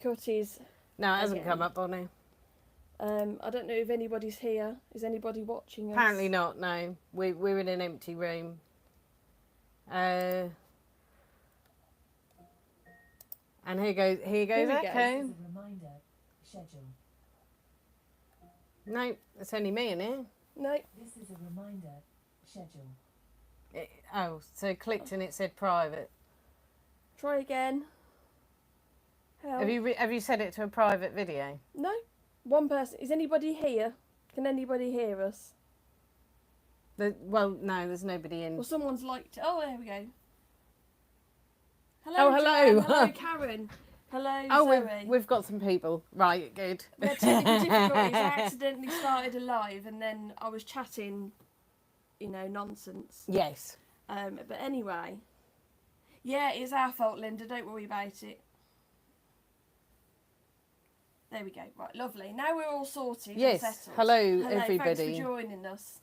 difficulties. No, it hasn't come up on here. I don't know if anybody's here. Is anybody watching us? Apparently not, no. We're in an empty room. And here goes Echo. Reminder, schedule. No, it's only me in here. No. This is a reminder, schedule. So clicked and it said private. Try again. Help. Have you set it to a private video? No. One person. Is anybody here? Can anybody hear us? Well, no, there's nobody in. Well, someone's liked it. Oh, there we go. Hello. Oh, hello. Jan. Hello, Karen. Hello, Oh, Zoe. we've got some people. Right, good. We had technical difficulties. I accidentally started a live and then I was chatting, nonsense. Yes. But anyway, yeah, it's our fault, Linda. Don't worry about it. There we go. Right, lovely. Now we're all sorted. Yes. And settled. Hello, Thanks everybody. for joining us.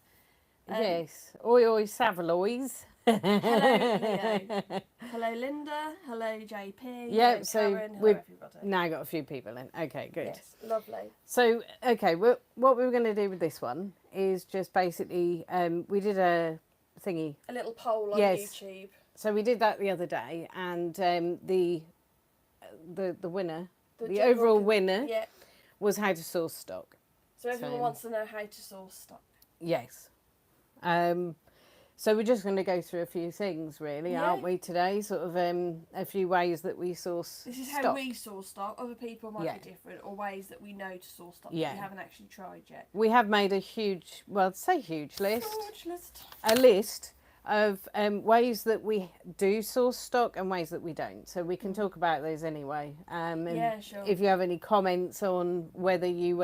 Yes. Oi, oi, Savaloys. Hello, Leo. Hello, Linda. Hello, JP. Yeah, hello, so Karen. Hello, we've everybody. now got a few people in. Okay, good. Yes, lovely. So, okay, what we were going to do with this one is just basically, we did a thingy. A little poll on Yes. YouTube. So we did that the other day, and the winner, the general overall winner, Yeah. was how to source stock. So everyone wants to know how to source stock. Yes. So we're just going to go through a few things, really, Yeah. aren't we, today? Sort of a few ways that we source This is stock. how we source stock. Other people might Yeah. be different, or ways that we know to source stock Yeah. that we haven't actually tried yet. We have made a huge, well, say huge list, Huge list. a list of ways that we do source stock and ways that we don't. So we can talk about those anyway. And Yeah, sure. if you have any comments on whether you,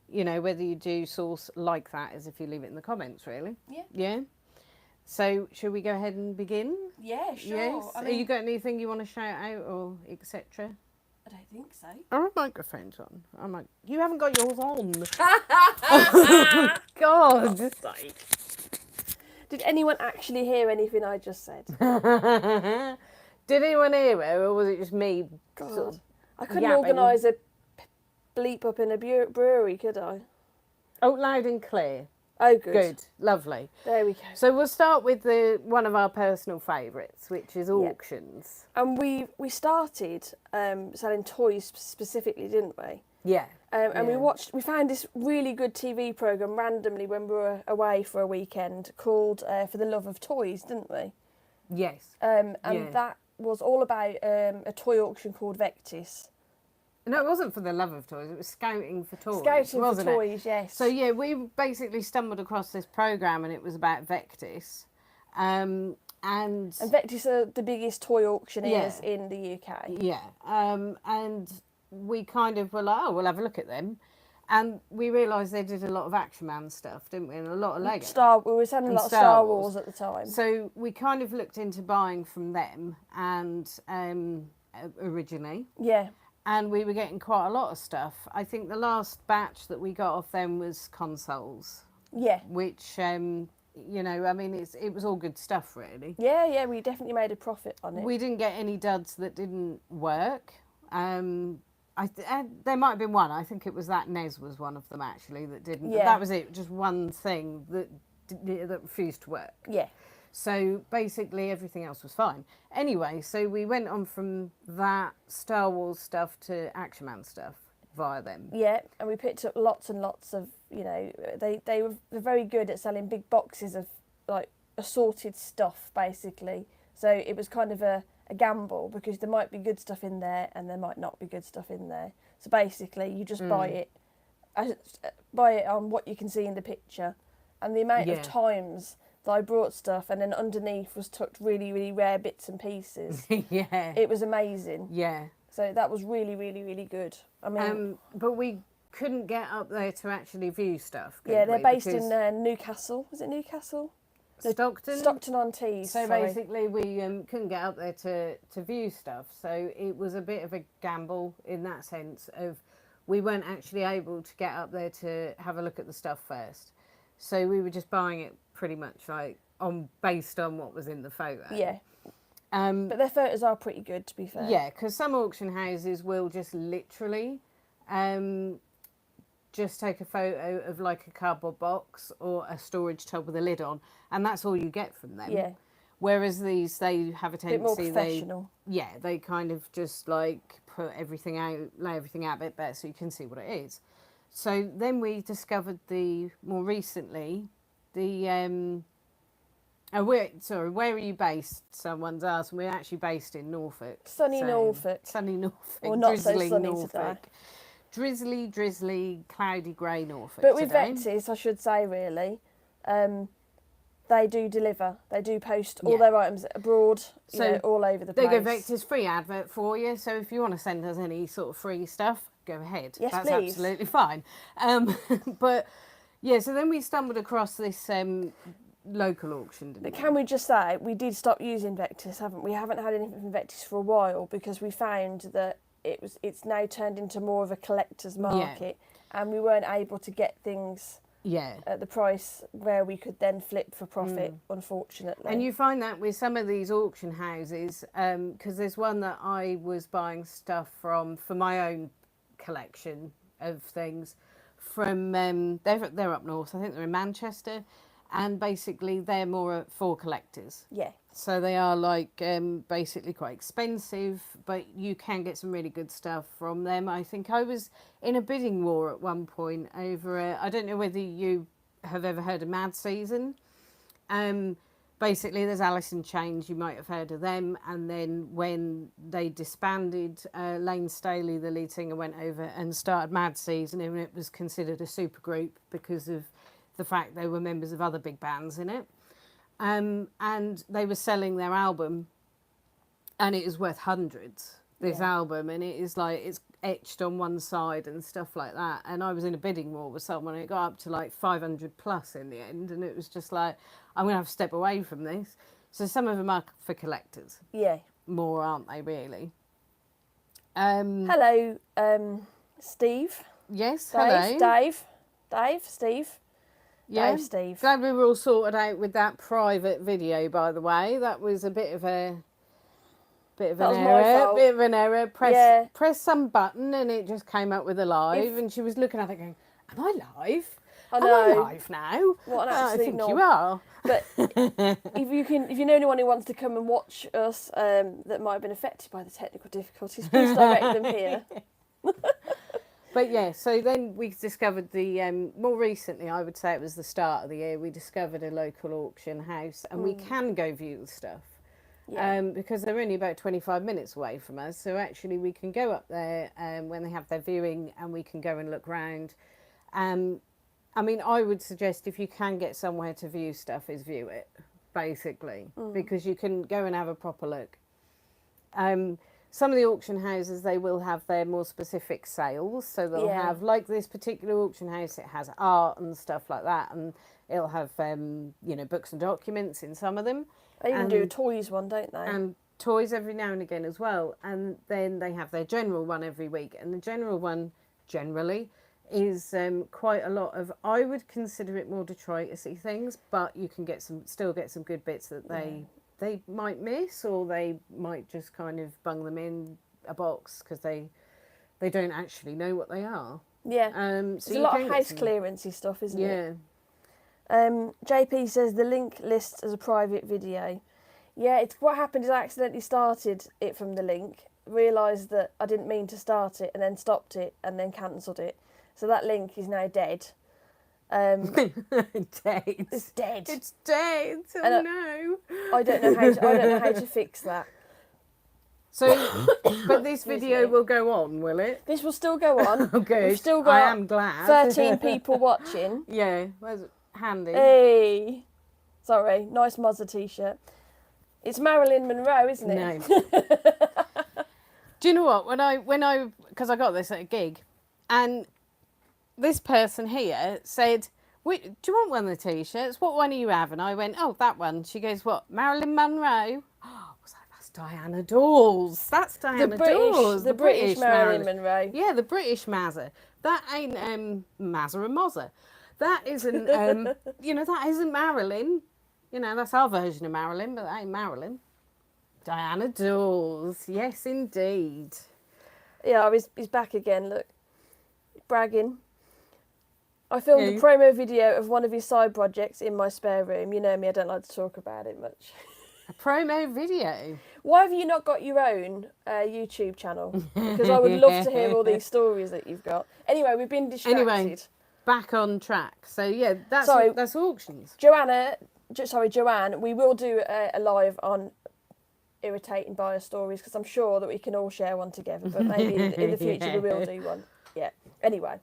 whether you do source like that, as if you leave it in the comments, really. Yeah. Yeah. So should we go ahead and begin? Yeah, sure. Yes. I Have mean, you got anything you want to shout out or etc.? I don't think so. Are our microphones on? You haven't got yours on. God. Did anyone actually hear anything I just said? Did anyone hear it, or was it just me? God. Sort of I couldn't yapping? organise a bleep up in a brewery, could I? Oh, loud and clear. Oh, good. Good. Lovely. There we go. So we'll start with one of our personal favourites, which is auctions. And we started selling toys specifically, didn't we? Yeah. And we found this really good TV programme randomly when we were away for a weekend called For the Love of Toys, didn't we? Yes. That was all about a toy auction called Vectis. No, it wasn't For the Love of Toys. It was Scouting for Toys. Scouting for wasn't it? Toys, yes. So yeah, we basically stumbled across this programme, and it was about Vectis. And Vectis are the biggest toy auctioneers in the UK. Yeah. And we kind of were like, oh, we'll have a look at them. And we realised they did a lot of Action Man stuff, didn't we? And a lot of Lego. We were selling a lot of Star Star Wars. Wars at the time. So we kind of looked into buying from them and originally. Yeah. And we were getting quite a lot of stuff. I think the last batch that we got off them was consoles. Yeah. Which, I mean, it was all good stuff, really. Yeah, we definitely made a profit on it. We didn't get any duds that didn't work. There might have been one. I think it was that NES was one of them, actually, that didn't. Yeah. That was it. Just one thing that refused to work. Yeah. So basically everything else was fine. Anyway, so we went on from that Star Wars stuff to Action Man stuff via them. Yeah, and we picked up lots and lots of, they were very good at selling big boxes of, like, assorted stuff, basically. So it was kind of a gamble, because there might be good stuff in there and there might not be good stuff in there. So basically you just buy it on what you can see in the picture. And the amount of times that I brought stuff and then underneath was tucked really, really rare bits and pieces. Yeah. It was amazing. Yeah. So that was really, really, really good. I mean... but we couldn't get up there to actually view stuff. Yeah, they're based in Newcastle. Was it Newcastle? Stockton? Stockton-on-Tees. So basically we couldn't get up there to view stuff. So it was a bit of a gamble in that sense of we weren't actually able to get up there to have a look at the stuff first. So we were just buying it pretty much like based on what was in the photo. Yeah. But their photos are pretty good, to be fair. Yeah, because some auction houses will just literally just take a photo of like a cardboard box or a storage tub with a lid on, and that's all you get from them. Yeah. Whereas these, they have a A bit more tendency, professional. they kind of just like put everything out, lay everything out a bit better so you can see what it is. So then we discovered more recently, where are you based? Someone's asked. We're actually based in Norfolk. Sunny Norfolk. Sunny Norfolk. Or not so drizzly sunny Norfolk. today. Drizzly, cloudy grey Norfolk. But with today. Vectis, I should say, really, they do deliver. They do post all Yeah. their items abroad, all over the place. They go Vector's free advert for you. So if you want to send us any sort of free stuff, go ahead. Yes, That's please. absolutely fine. But yeah, so then we stumbled across this local auction, didn't But we? can we just say, we did stop using Vectis, haven't we? We haven't had anything from Vectis for a while because we found that it's now turned into more of a collector's market, and we weren't able to get things at the price where we could then flip for profit, unfortunately. And you find that with some of these auction houses, because there's one that I was buying stuff from for my own collection of things from, they're up north, I think they're in Manchester, and basically they're more for collectors. Yeah. So they are like basically quite expensive, but you can get some really good stuff from them. I think I was in a bidding war at one point over I don't know whether you have ever heard of Mad Season. Basically there's Alice in Chains, you might have heard of them, and then when they disbanded, Lane Staley, the lead singer, went over and started Mad Season, and it was considered a supergroup because of the fact they were members of other big bands in it. And they were selling their album, and it is worth hundreds, this album, and it is like, it's etched on one side and stuff like that. And I was in a bidding war with someone, and it got up to like 500 plus in the end, and it was just like, I'm going to have to step away from this. So some of them are for collectors. Yeah. More, aren't they, really? Hello, Steve. Yes, hello. Dave, Steve. Yeah. Dave, Steve. Glad we were all sorted out with that private video, by the way. That was a bit of an error. Press some button and it just came up with a live, and she was looking at it going, am I live? I Am know. I live now? What an I absolute think knob. you are. But if you know anyone who wants to come and watch us that might have been affected by the technical difficulties, please direct them here. But yeah, so then we discovered more recently, I would say it was the start of the year, we discovered a local auction house, and we can go view the stuff. Yeah. Because they're only about 25 minutes away from us. So actually we can go up there when they have their viewing, and we can go and look round. I mean, I would suggest if you can get somewhere to view stuff, is view it, basically, because you can go and have a proper look. Some of the auction houses, they will have their more specific sales. So they'll have, like this particular auction house, it has art and stuff like that. And it'll have, books and documents in some of them. They even do a toys one, don't they? And toys every now and again as well. And then they have their general one every week. And the general one, generally, is quite a lot of, I would consider it more Detroit-y things, but you can still get some good bits that they might miss, or they might just kind of bung them in a box because they don't actually know what they are. Yeah. So There's a lot of house clearancey stuff, isn't it? Yeah. JP says the link lists as a private video. Yeah, it's what happened is I accidentally started it from the link, realised that I didn't mean to start it, and then stopped it and then cancelled it. So that link is now dead. Dead. It's dead. It's dead. Oh no. I don't know how to fix that. So, but this video will go on, will it? This will still go on. Oh, good. We've still got I am glad. 13 people watching. Yeah, where's it? Handy. Hey. Sorry, nice Mozza t-shirt. It's Marilyn Monroe, isn't it? No. Do you know what? When I because I got this at a gig, and this person here said, "Do you want one of the t-shirts? What one are you having?" I went, "Oh, that one." She goes, "What? Marilyn Monroe?" Oh, I was like, "That's Diana Dawes. That's Diana Dawes. The British Marilyn Monroe." Yeah, the British Mazza. That ain't Mazza and Mozza. That isn't that isn't Marilyn. That's our version of Marilyn, but that ain't Marilyn. Diana Dawes. Yes, indeed. Yeah, he's back again. Look, bragging. I filmed a Yeah. promo video of one of his side projects in my spare room. You know me, I don't like to talk about it much. A promo video. Why have you not got your own YouTube channel? Because I would love to hear all these stories that you've got. Anyway, we've been distracted. Anyway, back on track. So yeah, that's auctions. Joanne, we will do a live on irritating buyer stories because I'm sure that we can all share one together. But maybe in the future we will do one. Yeah. Anyway.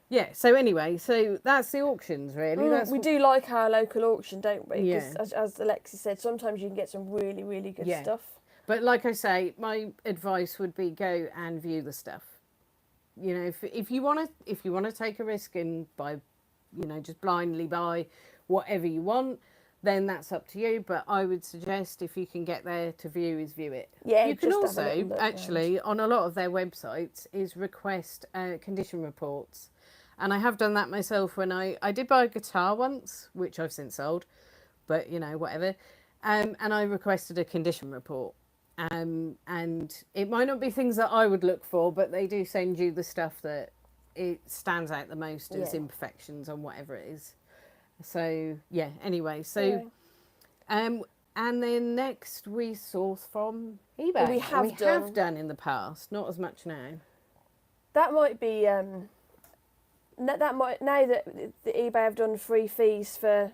Yeah. So anyway, so that's the auctions really. We do like our local auction, don't we? Yeah. Because as Alexis said, sometimes you can get some really, really good stuff. But like I say, my advice would be go and view the stuff. You know, if you want to take a risk and buy, you know, just blindly buy whatever you want, then that's up to you. But I would suggest if you can get there to view it. Yeah, you can just have a also little look actually on a lot of their websites is request condition reports. And I have done that myself when I did buy a guitar once, which I've since sold, but you know, whatever. And I requested a condition report. And it might not be things that I would look for, but they do send you the stuff that it stands out the most as imperfections on whatever it is. So yeah, anyway, so and then next we source from eBay. We have done in the past, not as much now. That might be now that the eBay have done free fees for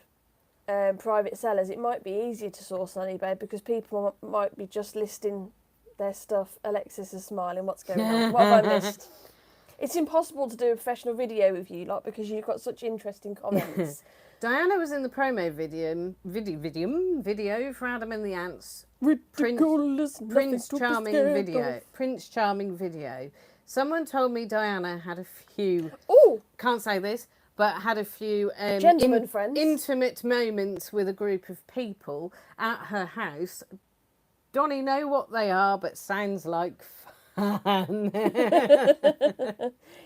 private sellers, it might be easier to source on eBay because people might be just listing their stuff. Alexis is smiling. What's going on? What have I missed? It's impossible to do a professional video with you, like, because you've got such interesting comments. Diana was in the promo video for Adam and the Ants. Prince Charming video. Someone told me Diana had a few. Oh, can't say this, but had a few gentlemen friends, intimate moments with a group of people at her house. Donnie know what they are, but sounds like fun.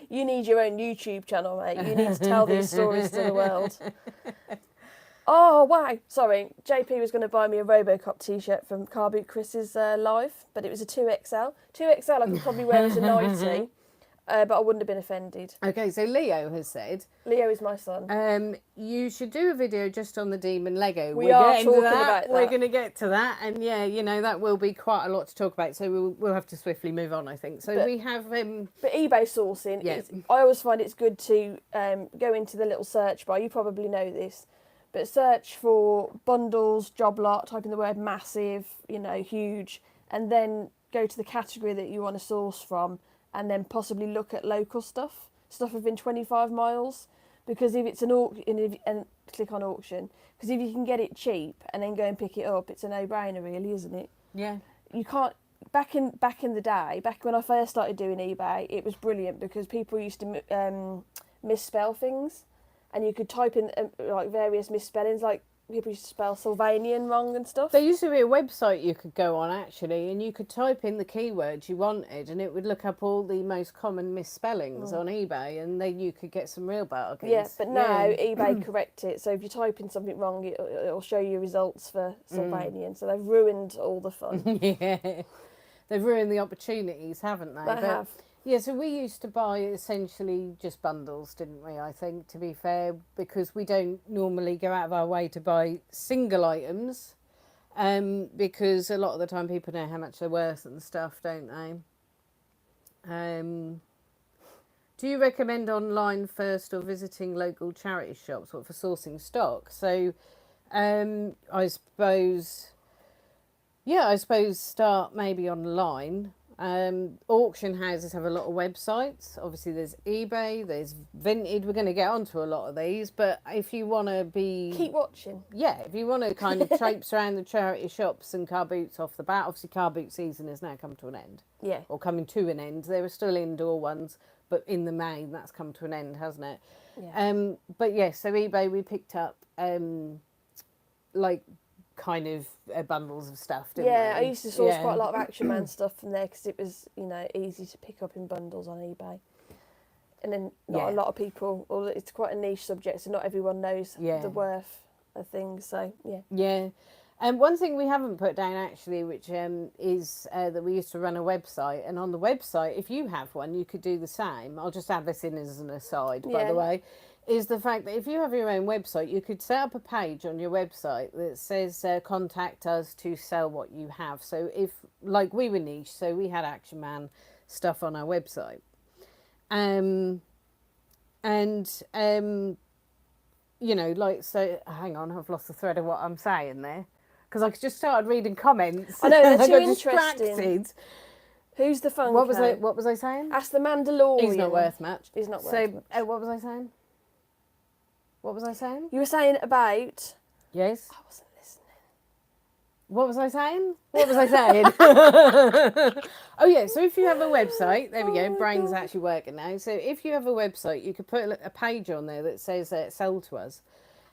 You need your own YouTube channel, mate. You need to tell these stories to the world. Oh, wow. Sorry. JP was going to buy me a Robocop t-shirt from Car Boot Chris's live, but it was a 2XL. 2XL I could probably wear as a nightie, but I wouldn't have been offended. Okay, so Leo has said... Leo is my son. You should do a video just on the Demon Lego. We're talking about that. We're going to get to that. And yeah, you know, that will be quite a lot to talk about. So we'll have to swiftly move on, I think. So we have... But eBay sourcing, I always find it's good to go into the little search bar. You probably know this. But search for bundles, job lot, type in the word massive, you know, huge, and then go to the category that you want to source from, and then possibly look at local stuff within 25 miles. Because if it's an auction, and click on auction, because if you can get it cheap and then go and pick it up, it's a no-brainer, really, isn't it? Yeah. You can't. Back in the day, back when I first started doing eBay, it was brilliant because people used to misspell things. And you could type in like various misspellings, like people used to spell Sylvanian wrong and stuff. There used to be a website you could go on actually, and you could type in the keywords you wanted, and it would look up all the most common misspellings on eBay, and then you could get some real bargains. Yeah, but now eBay correct it. So if you type in something wrong, it'll show you results for Sylvanian. So they've ruined all the fun. Yeah, they've ruined the opportunities, haven't they? They have. Yeah, so we used to buy essentially just bundles, didn't we, I think, to be fair, because we don't normally go out of our way to buy single items, because a lot of the time people know how much they're worth and stuff, don't they? Do you recommend online first or visiting local charity shops for sourcing stock? So I suppose start maybe online. Auction houses have a lot of websites. Obviously there's eBay, there's Vinted. We're going to get onto a lot of these, but if you want to keep watching. Yeah, if you want to kind of traipse around the charity shops and car boots off the bat, obviously car boot season has now come to an end. Yeah. Or coming to an end. There are still indoor ones, but in the main that's come to an end, hasn't it? Yeah. But yeah, so eBay we picked up like kind of bundles of stuff, didn't we? I used to source quite a lot of Action Man stuff from there because it was, you know, easy to pick up in bundles on eBay. And then not a lot of people, or it's quite a niche subject, so not everyone knows the worth of things. So yeah. And one thing we haven't put down actually, which is that we used to run a website, and on the website, if you have one, you could do the same. I'll just add this in as an aside, by the way, is the fact that if you have your own website, you could set up a page on your website that says contact us to sell what you have. So if, like, we were niche, so we had Action Man stuff on our website. You know, like, so hang on, I've lost the thread of what I'm saying there. Because I just started reading comments. I know, they're I too got interesting. distracted. Who's the Funko? What was I saying? Ask the Mandalorian. He's not worth much. He's not worth much. So, what was I saying? What was I saying? You were saying about... Yes. I wasn't listening. What was I saying? What was I saying? Oh yeah, so if you have a website, there we go, brain's actually working now. So if you have a website, you could put a page on there that says sell to us,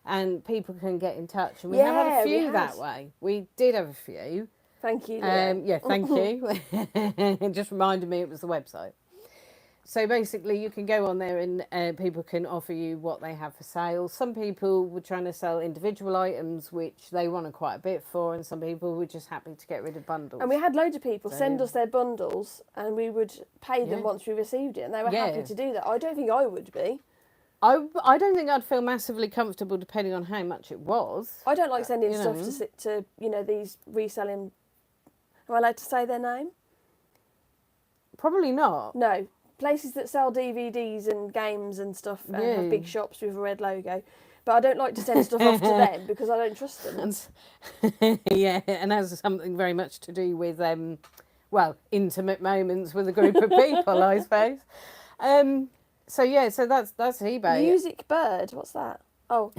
and people can get in touch. And we have had a few that way. We did have a few. Thank you. Yeah, thank you. It just reminded me it was the website. So basically, you can go on there and people can offer you what they have for sale. Some people were trying to sell individual items, which they wanted quite a bit for, and some people were just happy to get rid of bundles. And we had loads of people send us their bundles, and we would pay them once we received it, and they were happy to do that. I don't think I would be. I don't think I'd feel massively comfortable depending on how much it was. I don't like sending stuff to these reselling... Am I allowed to say their name? Probably not. No. Places that sell DVDs and games and stuff and have big shops with a red logo. But I don't like to send stuff off to them because I don't trust them. Yeah, and has something very much to do with, intimate moments with a group of people, I suppose. So that's eBay. Music bird, what's that? Oh.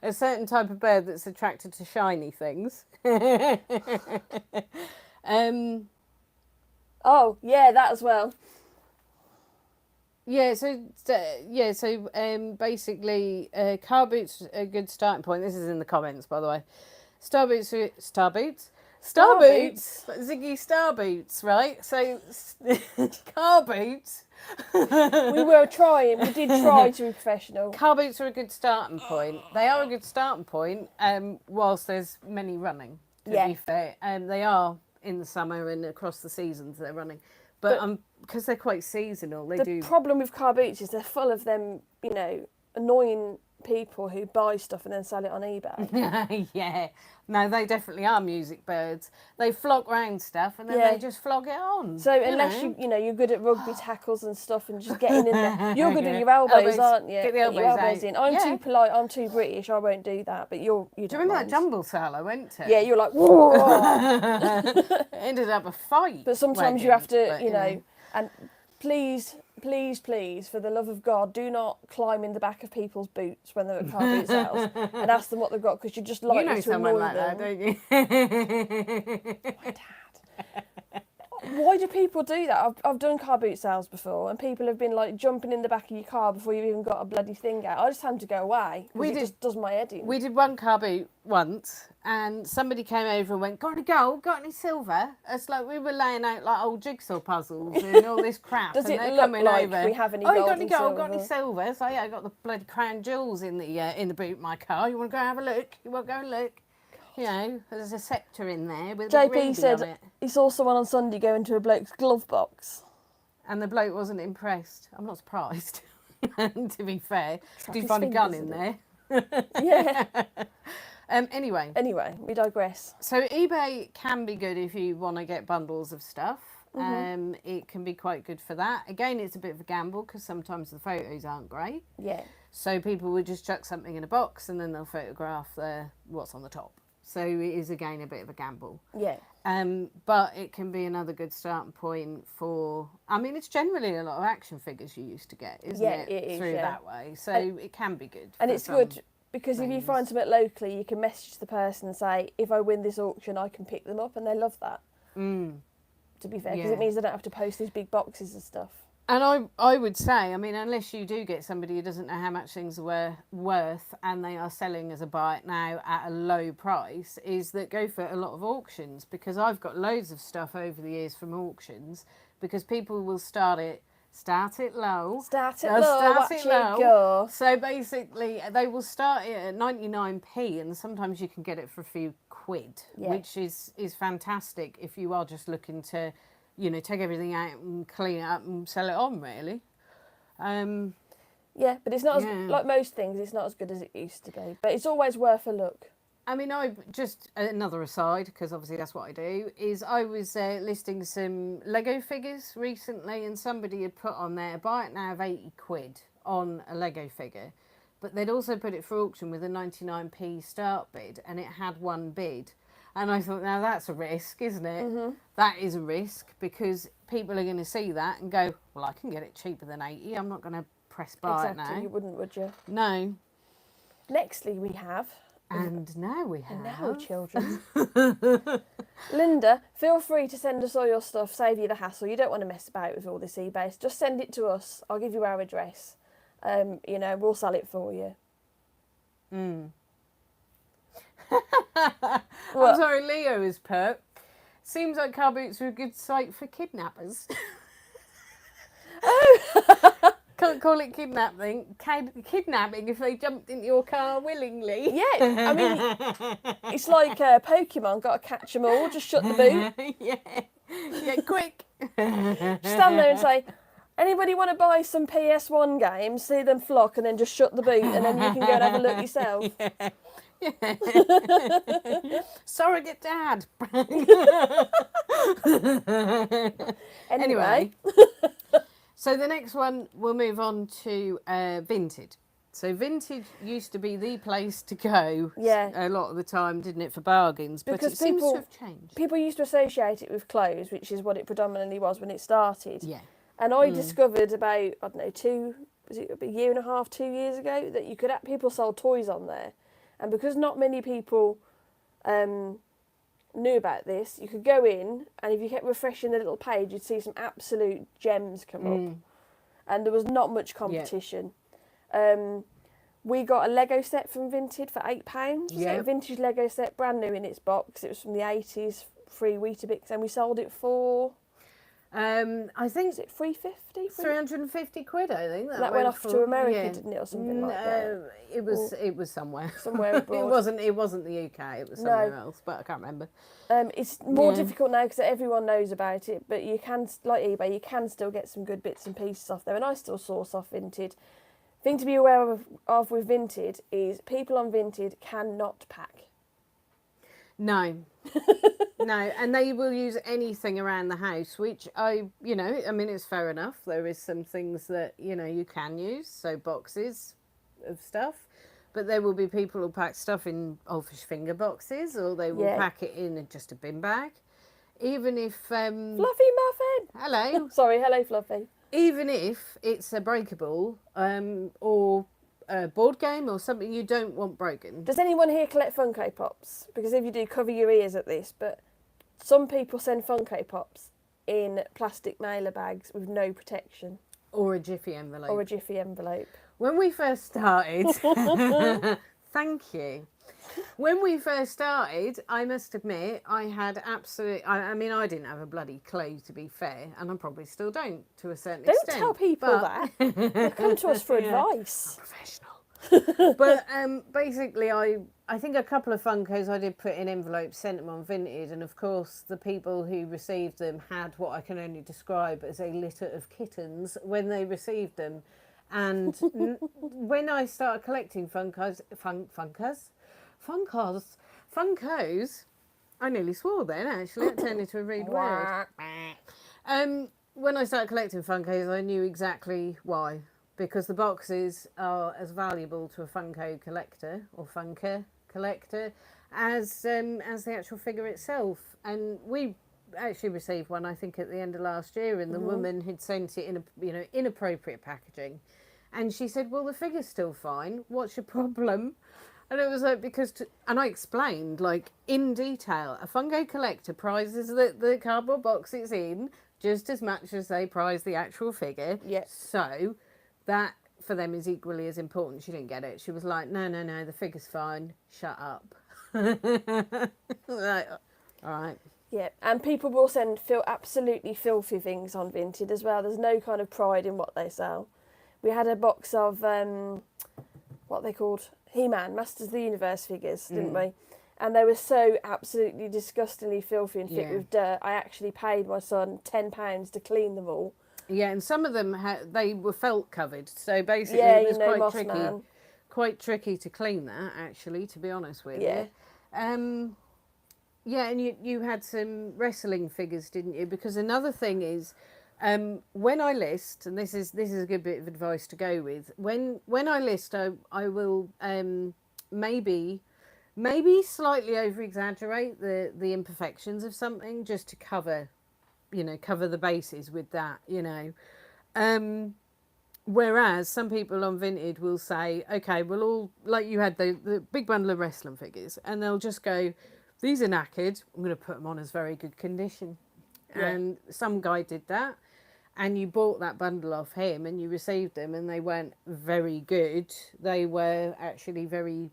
A certain type of bird that's attracted to shiny things. Oh, yeah, that as well. Yeah, so basically, car boots are a good starting point. This is in the comments, by the way. Star boots, Ziggy Star boots, right? So car boots. We did try to be professional. Car boots are a good starting point. They are a good starting point, whilst there's many running, to be fair. They are in the summer and across the seasons they're running. But because they're quite seasonal, The problem with car boots is they're full of them, annoying people who buy stuff and then sell it on eBay. Yeah. No, they definitely are music birds. They flock round stuff and then they just flog it on. So unless you're good at rugby tackles and stuff and just getting in there, you're good at your elbows, aren't you? Get the elbows in. I'm too polite. I'm too British. I won't do that. But you do you remember that jumble sale I went to? Yeah, you're like, whoa. It ended up a fight. But sometimes you have to, and please, for the love of God, do not climb in the back of people's boots when they're at car boot sales and ask them what they've got, because you're just likely to annoy like them. that, don't you? My dad. Why do people do that? I've done car boot sales before, and people have been like jumping in the back of your car before you've even got a bloody thing out. I just had to go away. It just does my head in. We did one car boot once, and somebody came over and went, "Got any gold? Got any silver?" It's like we were laying out like old jigsaw puzzles and all this crap. Does and it they're look coming like over, we have any you gold got any and gold? silver? Got any silver? So yeah, I got the bloody crown jewels in the boot of my car. You want to go have a look? You want to go and look? There's a sceptre in there with a JP said on it. he saw someone on Sunday go into a bloke's glove box. And the bloke wasn't impressed. I'm not surprised, to be fair. Did you his find a gun fingers in in there? Yeah. Anyway, we digress. so eBay can be good if you want to get bundles of stuff. It can be quite good for that. Again, it's a bit of a gamble because sometimes the photos aren't great. Yeah. So people would just chuck something in a box and then they'll photograph what's on the top. So it is, again, a bit of a gamble. Yeah. But it can be another good starting point for... I mean, it's generally a lot of action figures you used to get, isn't it? It is, through that way. So it can be good. And it's good because if you find something locally, you can message the person and say, if I win this auction, I can pick them up. And they love that, to be fair, because it means they don't have to post these big boxes and stuff. And I would say, I mean, unless you do get somebody who doesn't know how much things are worth and they are selling as a buy it now at a low price, is that go for a lot of auctions, because I've got loads of stuff over the years from auctions, because people will start it Start it low. Start it They'll low, start watch it it low. go. So basically, they will start it at 99p, and sometimes you can get it for a few quid, Yeah. which is fantastic if you are just looking to, you know, take everything out and clean it up and sell it on, really. Yeah, but it's not Yeah. as, like most things, it's not as good as it used to be. But it's always worth a look. I mean, I just, another aside, because obviously that's what I do, is I was listing some Lego figures recently, and somebody had put on there, buy it now of 80 quid on a Lego figure. But they'd also put it for auction with a 99p start bid, and it had one bid. And I thought, now that's a risk, isn't it? Mm-hmm. That is a risk, because people are going to see that and go, well, I can get it cheaper than 80. I'm not going to press buy Exactly, it now. you wouldn't, would you? No. Nextly, we have. And now we have. And now, children. Linda, feel free to send us all your stuff, save you the hassle. You don't want to mess about with all this eBay. Just send it to us. I'll give you our address. You know, we'll sell it for you. Mm. What? I'm sorry, Leo is put. Seems like car boots are a good site for kidnappers. Can't call it kidnapping. Kidnapping if they jumped into your car willingly. Yeah, I mean, it's like Pokemon, got to catch them all, just shut the boot. Yeah, quick. Stand there and say, anybody want to buy some PS1 games, see them flock, and then just shut the boot, and then you can go and have a look yourself. Yeah. Surrogate dad. Anyway. So the next one, we'll move on to Vinted. So Vinted used to be the place to go a lot of the time, didn't it, for bargains? But Because it seems to have changed. People used to associate it with clothes, which is what it predominantly was when it started. Yeah. And I discovered about, I don't know, a year and a half, 2 years ago, that you could have people sold toys on there. And because not many people knew about this, you could go in, and if you kept refreshing the little page, you'd see some absolute gems come up. And there was not much competition. We got a Lego set from Vinted for £8. Yeah. A vintage Lego set, brand new in its box. It was from the 80s, free Weetabix, and we sold it for... I think... Was it 350? 350 quid, I think. That went off to America, didn't it, or something like that? It was somewhere. Somewhere abroad. It wasn't the UK. It was somewhere else, but I can't remember. It's more difficult now because everyone knows about it, but you can, like eBay, you can still get some good bits and pieces off there, and I still source off Vinted. Thing to be aware of with Vinted is people on Vinted cannot pack. No. No, and they will use anything around the house, which I mean, it's fair enough. There is some things that, you can use, so boxes of stuff. But there will be people who pack stuff in old-fish finger boxes, or they will pack it in just a bin bag. Even if... Fluffy Muffin! Hello. Sorry, hello, Fluffy. Even if it's a breakable or a board game or something you don't want broken. Does anyone here collect Funko Pops? Because if you do, cover your ears at this, but some people send Funko Pops in plastic mailer bags with no protection. Or a Jiffy envelope. Or a Jiffy envelope. When we first started... Thank you. When we first started, I must admit, I had absolute... I mean, I didn't have a bloody clue, to be fair, and I probably still don't, to a certain extent. Don't tell people that. They come to us for advice. I'm professional. But basically, I think a couple of Funkos I did put in envelopes, sent them on Vinted, and of course, the people who received them had what I can only describe as a litter of kittens when they received them. And when I started collecting Funkos, I nearly swore then, actually. It turned into a rude word. When I started collecting Funkos, I knew exactly why. Because the boxes are as valuable to a Funko collector or Funker collector as the actual figure itself. And we actually received one, I think, at the end of last year, and the woman had sent it in inappropriate packaging. And she said, well, the figure's still fine. What's your problem? And it was like, and I explained, like, in detail, a Funko collector prizes the cardboard box it's in just as much as they prize the actual figure. Yes. So that, for them, is equally as important. She didn't get it. She was like, no, the figure's fine. Shut up. Like, all right. Yeah, and people will send absolutely filthy things on Vinted as well. There's no kind of pride in what they sell. We had a box of what they called He-Man, Masters of the Universe figures, didn't we? And they were so absolutely disgustingly filthy and thick with dirt. I actually paid my son £10 to clean them all. Yeah, and some of them they were felt covered, so basically Yeah, it was quite Moss tricky. Man. Quite tricky to clean that, actually, to be honest with Yeah. you. Yeah, and you had some wrestling figures, didn't you? Because another thing is, when I list, and this is a good bit of advice to go with. When I list, I will maybe slightly over exaggerate the imperfections of something just to cover the bases with that. Whereas some people on Vinted will say, okay, we'll all, like you had the big bundle of wrestling figures, and they'll just go, these are knackered, I'm going to put them on as very good condition. Yeah. And some guy did that, and you bought that bundle off him and you received them, and they weren't very good. They were actually very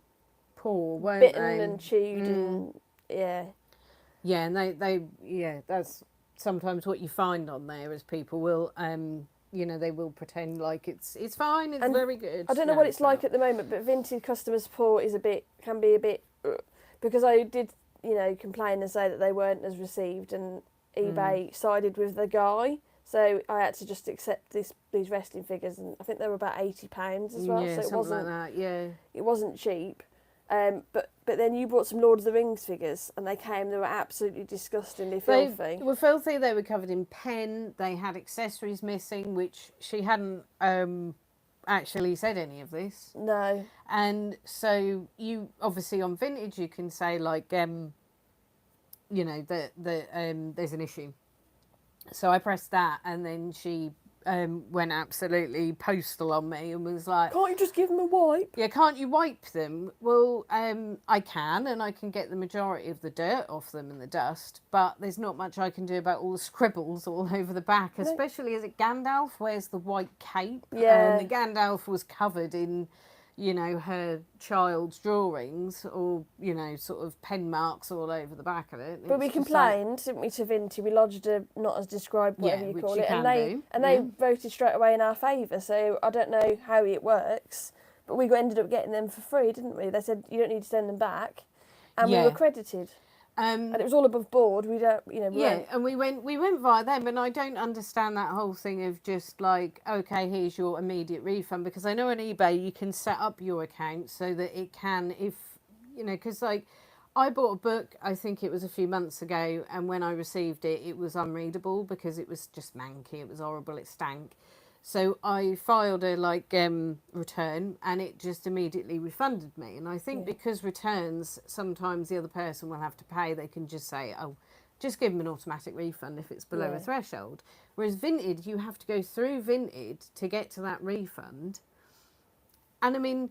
poor, weren't Bitten they? and chewed and, yeah. Yeah, and that's sometimes what you find on there is people will they will pretend like it's fine, it's And very good. I don't know No, what it's like not. at the moment, but Vinted customer support can be a bit because I did, complain and say that they weren't as received, and eBay sided with the guy, so I had to just accept these wrestling figures, and I think they were about £80 as well. Yeah, so it something wasn't like that. Yeah. it wasn't cheap. But then you bought some Lord of the Rings figures, and they were absolutely disgustingly filthy. They were filthy. They were covered in pen. They had accessories missing, which she hadn't actually said any of this. No. And so you obviously on Vintage you can say like that there's an issue. So I pressed that, and then she went absolutely postal on me and was like, Can't you just give them a wipe? yeah, can't you wipe them? Well, I can, and I can get the majority of the dirt off them and the dust, but there's not much I can do about all the scribbles all over the back, especially as Gandalf wears the white cape. Yeah. And the Gandalf was covered in, her child's drawings or, sort of pen marks all over the back of it. But we It's just like- complained, didn't we, to Vinty? We lodged a not as described, whatever Yeah, you which call you it, can and do, they yeah. voted straight away in our favour. So I don't know how it works, but we ended up getting them for free, didn't we? They said you don't need to send them back, and we Yeah. were credited, and it was all above board. We don't, we Yeah, weren't- and we went via them, and I don't understand that whole thing of just like, okay, here's your immediate refund, because I know on eBay you can set up your account so that it can, if because like I bought a book, I think it was a few months ago, and when I received it, it was unreadable because it was just manky, it was horrible, it stank. So I filed a return, and it just immediately refunded me. And I think because returns, sometimes the other person will have to pay. They can just say, oh, just give them an automatic refund if it's below a threshold. Whereas Vinted, you have to go through Vinted to get to that refund. And I mean,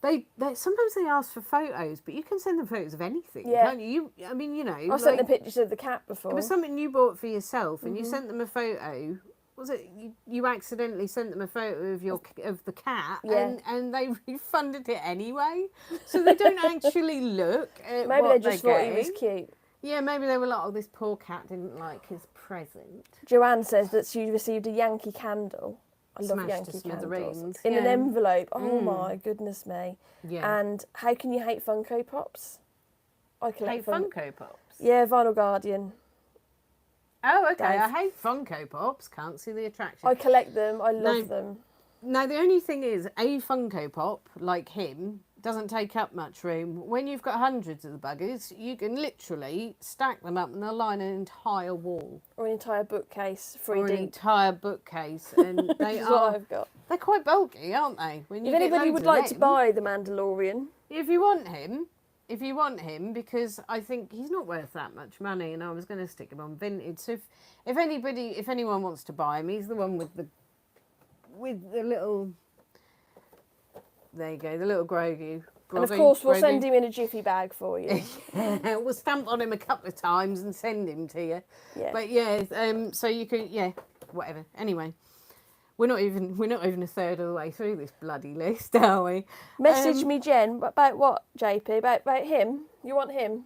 they sometimes they ask for photos, but you can send them photos of anything, can't you? I've sent them pictures of the cat before. It was something you bought for yourself, and you sent them a photo. Was it you accidentally sent them a photo of the cat, and they refunded it anyway? So they don't actually look at Maybe what they just they're thought he was getting. cute. Yeah, maybe they were like, oh, this poor cat didn't like his present. Joanne says that she received a Yankee candle. I love Smashed to Yankee smithereens, candles. In an yeah. envelope. Oh my goodness me. Yeah. And how can you hate Funko Pops? I Hate collect Funko Pops. Yeah, Vinyl Guardian. Oh, okay. Dave. I hate Funko Pops. Can't see the attraction. I collect them. I love No. them. Now, the only thing is, a Funko Pop, like him, doesn't take up much room. When you've got hundreds of the buggers, you can literally stack them up and they'll line an entire wall. Or an entire bookcase, Or an 3D. entire bookcase. And they Which is what are, I've got. they're quite bulky, aren't they? When you If get anybody loads would of like to them. buy The Mandalorian, If you want him, because I think he's not worth that much money, and I was going to stick him on Vinted. So if anyone wants to buy him, he's the one with the little. There you go, the little Grogu. and of course we'll send him in a jiffy bag for you. We'll stamp on him a couple of times and send him to you. Yeah. But so you can, whatever. Anyway, we're not even a third of the way through this bloody list, are we? Message me, Jen. About what, JP? About him? You want him?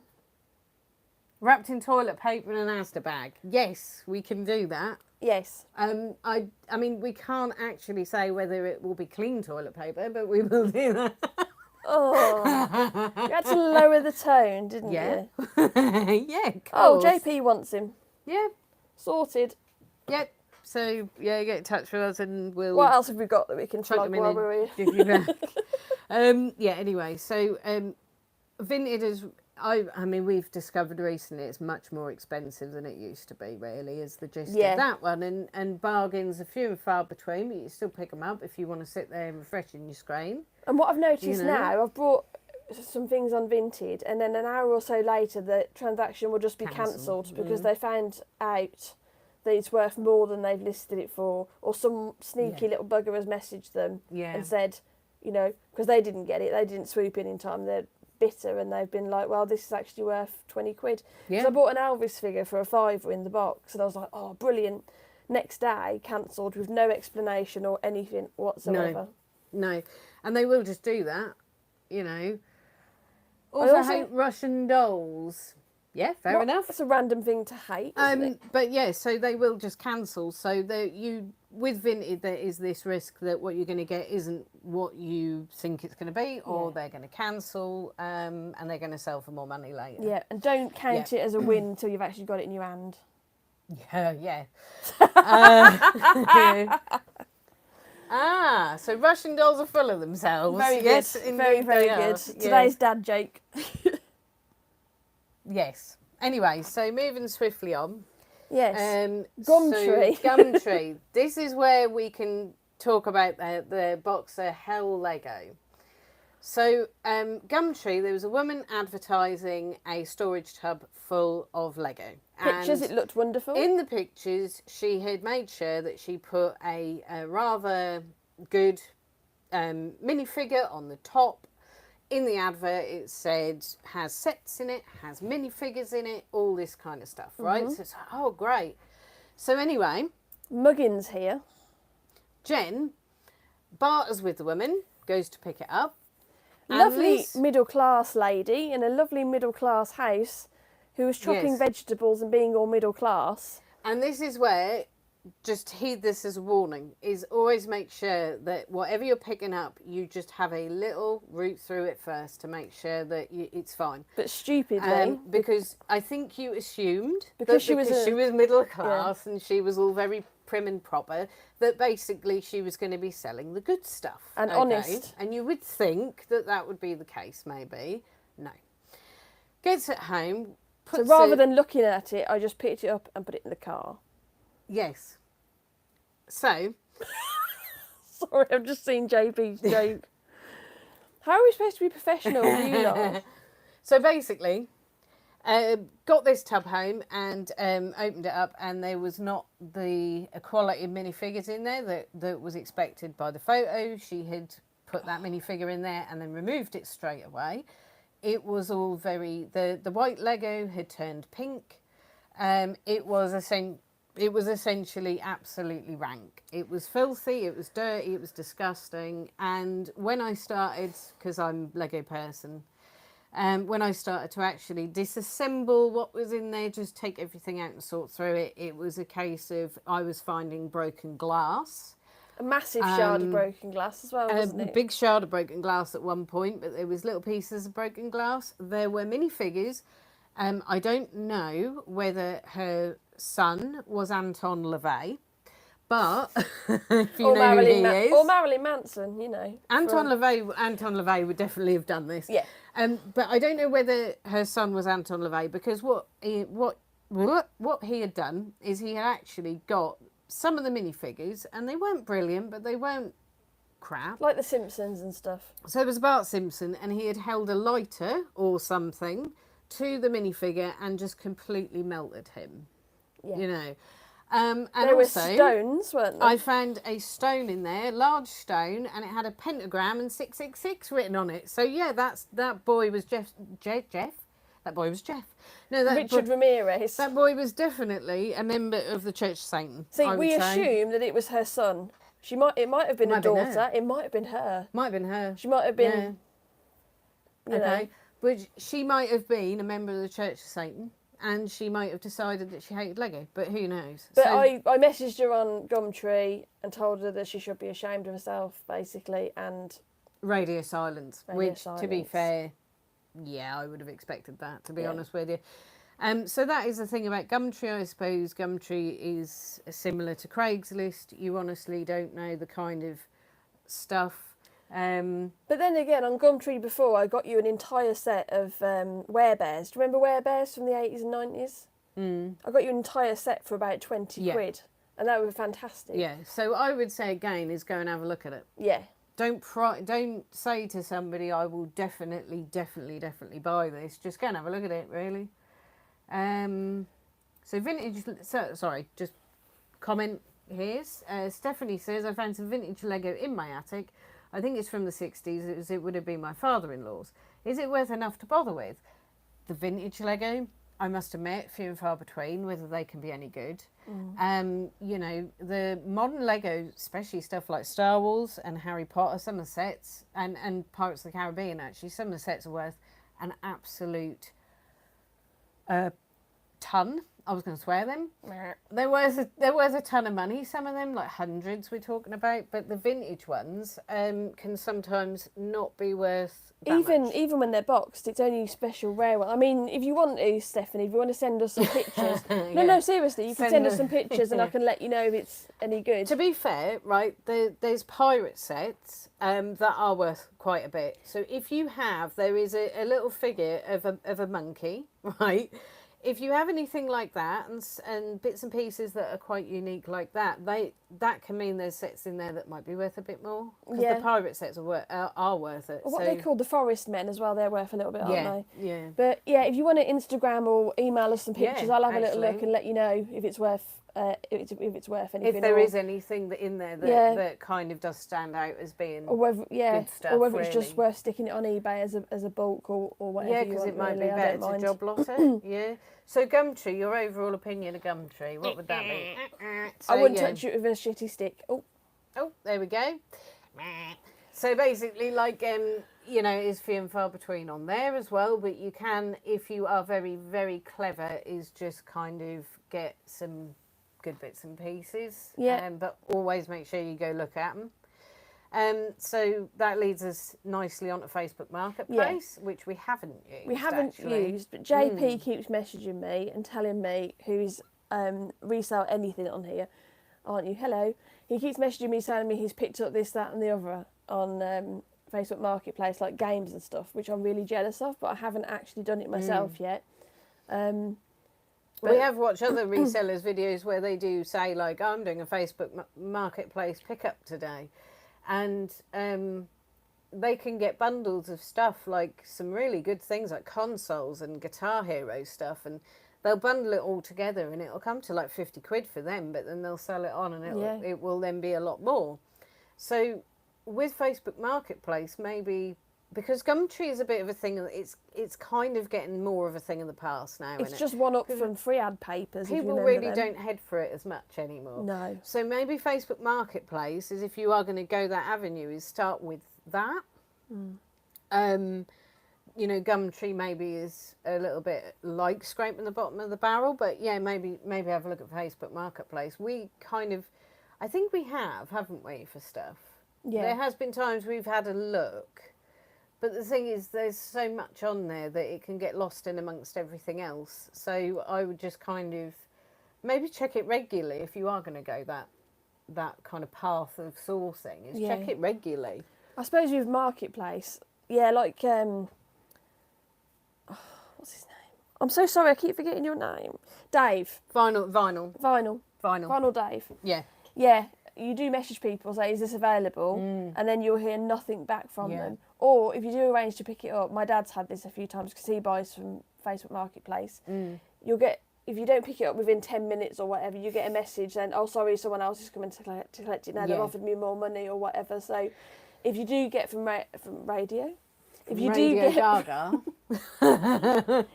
Wrapped in toilet paper in an Asda bag. Yes, we can do that. Yes. I mean, we can't actually say whether it will be clean toilet paper, but we will do that. Oh, you had to lower the tone, didn't Yeah. you? Yeah, of Oh, course. JP wants him. Yeah. Sorted. Yep. So, yeah, get in touch with us and we'll What else have we got that we can plug plug them in while and we're here? give you back. Yeah, anyway, so Vinted is, I mean, we've discovered recently it's much more expensive than it used to be, really, is the gist Yeah. of that one. And bargains are few and far between, but you still pick them up if you want to sit there and refreshing your screen. And what I've noticed You know? now, I've brought some things on Vinted, and then an hour or so later, the transaction will just be cancelled because they found out that it's worth more than they've listed it for, or some sneaky little bugger has messaged them and said, you know, because they didn't get it, they didn't swoop in time, they're bitter, and they've been like, well, this is actually worth 20 quid. Yeah. So I bought an Elvis figure for £5 in the box, and I was like, oh, brilliant. Next day, cancelled with no explanation or anything whatsoever. No, and they will just do that, you know. Also, hate Russian dolls. Yeah, fair enough. That's a random thing to hate, isn't it? But yeah, so they will just cancel. So with Vinted, there is this risk that what you're going to get isn't what you think it's going to be, or they're going to cancel, and they're going to sell for more money later. Yeah, and don't count it as a win until you've actually got it in your hand. Yeah. So Russian dolls are full of themselves. Very good. Yes, Very, very they good. are. Today's dad joke. Yes. Anyway, so moving swiftly on. Yes. Gumtree. So Gumtree. This is where we can talk about the Boxer Hell Lego. So Gumtree, there was a woman advertising a storage tub full of Lego. Pictures, And it looked wonderful. in the pictures, she had made sure that she put a rather good minifigure on the top. In the advert, it said has sets in it, has minifigures in it, all this kind of stuff, right? So it's like, oh, great. So anyway, Muggins here. Jen barters with the woman, goes to pick it up. and Lovely Liz- middle class lady in a lovely middle class house who was chopping Yes. vegetables and being all middle class. And this is where, just heed this as a warning, is always make sure that whatever you're picking up, you just have a little route through it first to make sure that it's fine. But stupidly, Because I think you assumed Because that she was middle class and she was all very prim and proper, that basically she was going to be selling the good stuff. And honest. And you would think that that would be the case, maybe. No. Gets it home. so rather than looking at it, I just picked it up and put it in the car. Yes. So, Sorry, I've just seen JB's joke. How are we supposed to be professional? You lot? so basically, got this tub home and opened it up, and there was not the quality of minifigures in there that was expected by the photo. She had put that minifigure in there and then removed it straight away. It was all very the white Lego had turned pink. It was essentially absolutely rank. It was filthy, it was dirty, it was disgusting. And when I started, because I'm a Lego person, when I started to actually disassemble what was in there, just take everything out and sort through it, it was a case of I was finding broken glass. A massive shard of broken glass as well, wasn't A it? big shard of broken glass at one point, but there was little pieces of broken glass. There were minifigures. I don't know whether her son was Anton LaVey, but if you know who he is. Or Marilyn Manson, you know. Anton LaVey would definitely have done this. Yeah. But I don't know whether her son was Anton LaVey, because what he had done is he had actually got some of the minifigures, and they weren't brilliant, but they weren't crap. Like the Simpsons and stuff. So it was Bart Simpson, and he had held a lighter or something to the minifigure and just completely melted him. Yeah. You know. And There were also, stones, weren't there? I found a stone in there, large stone, and it had a pentagram and 666 written on it. So yeah, that boy was Jeff. That boy was Jeff. No, Richard Ramirez. That boy was definitely a member of the Church of Satan. See, I would we say. assumed that it was her son. It might have been a Might have been daughter. her. It might have been her. Might have been her. She might have been. Yeah. Okay. But she might have been a member of the Church of Satan. and she might have decided that she hated Lego, but who knows? But So, I messaged her on Gumtree and told her that she should be ashamed of herself, basically, and radio silence, Radio which, to be silence. fair, yeah, I would have expected that, to be Yeah. honest with you. So that is the thing about Gumtree, I suppose. Gumtree is similar to Craigslist. You honestly don't know the kind of stuff. But then again, on Gumtree before, I got you an entire set of werebears. Do you remember werebears from the 80s and 90s? I got you an entire set for about 20 Yeah. quid, and that was fantastic. Yeah, so I would say again is go and have a look at it. Yeah. Don't say to somebody, I will definitely buy this. Just go and have a look at it, really. So vintage, sorry, just comment here. Stephanie says, I found some vintage Lego in my attic. I think it's from the 60s, as it would have been my father-in-law's. Is it worth enough to bother with? The vintage Lego, I must admit, few and far between, whether they can be any good. You know, the modern Lego, especially stuff like Star Wars and Harry Potter, some of the sets, and Pirates of the Caribbean, actually, some of the sets are worth an absolute ton. I was going to swear them. They're worth a ton of money. Some of them, like hundreds, we're talking about. But the vintage ones can sometimes not be worth that much. Even when they're boxed, it's only special rare ones. I mean, if you want to, Stephanie, if you want to send us some pictures, Yeah. no, seriously, you can Send send us some pictures, and I can let you know if it's any good. To be fair, right, there's pirate sets that are worth quite a bit. So if you have, there is a little figure of a monkey, right? If you have anything like that and bits and pieces that are quite unique like that, that can mean there's sets in there that might be worth a bit more. Because Yeah. the pirate sets are worth it. What so, they call the forest men as well, they're worth a little bit, aren't yeah, they? yeah. But yeah, if you want to Instagram or email us some Yeah, pictures, I'll have a little look actually. and let you know if it's worth if it's worth anything. If there or, is anything in there that, Yeah. that kind of does stand out as being or whether good stuff, or whether it's really. just worth sticking it on eBay as a bulk or whatever. Yeah, you because want, it might really. be I better don't to mind. job lot it. Yeah. So Gumtree, your overall opinion of Gumtree, what would that be? So, I wouldn't yeah. touch it with a shitty stick. Oh, Oh, there we go. So basically, like, you know, it's few and far between on there as well. But you can, if you are very, very clever, is just kind of get some good bits and pieces. Yeah. But always make sure you go look at them. So that leads us nicely onto Facebook Marketplace, which we haven't used. we haven't actually. used, but JP keeps messaging me and telling me who's resell anything on here, aren't you? Hello. He keeps messaging me telling me he's picked up this, that, and the other on Facebook Marketplace, like games and stuff, which I'm really jealous of, but I haven't actually done it myself yet. We have watched other resellers' videos where they do say, like, I'm doing a Facebook Marketplace pickup today. And they can get bundles of stuff, like some really good things like consoles and Guitar Hero stuff. And they'll bundle it all together and it'll come to like 50 quid for them, but then they'll sell it on and it will then be a lot more. So with Facebook Marketplace, maybe... Because Gumtree is a bit of a thing, it's kind of getting more of a thing in the past now. It's isn't just one up from free ad papers. if you People remember really them. don't head for it as much anymore. No. So maybe Facebook Marketplace is, if you are going to go that avenue, is start with that. You know, Gumtree maybe is a little bit like scraping the bottom of the barrel, but yeah, maybe have a look at Facebook Marketplace. We kind of, I think we have, haven't we, for stuff? Yeah. There has been times we've had a look. But the thing is, there's so much on there that it can get lost in amongst everything else. So I would just kind of maybe check it regularly if you are going to go that kind of path of sourcing. Is check it regularly. I suppose with Marketplace, yeah, like what's his name? I'm so sorry, I keep forgetting your name. Dave. Vinyl. Vinyl Dave. Yeah. Yeah, you do message people, say, is this available? And then you'll hear nothing back from them. Or if you do arrange to pick it up, my dad's had this a few times because he buys from Facebook Marketplace. You'll get, if you don't pick it up within 10 minutes or whatever, you get a message saying, oh, sorry, someone else is coming to collect it now. They've offered me more money or whatever. So if you do get from radio... If you Radio Gaga.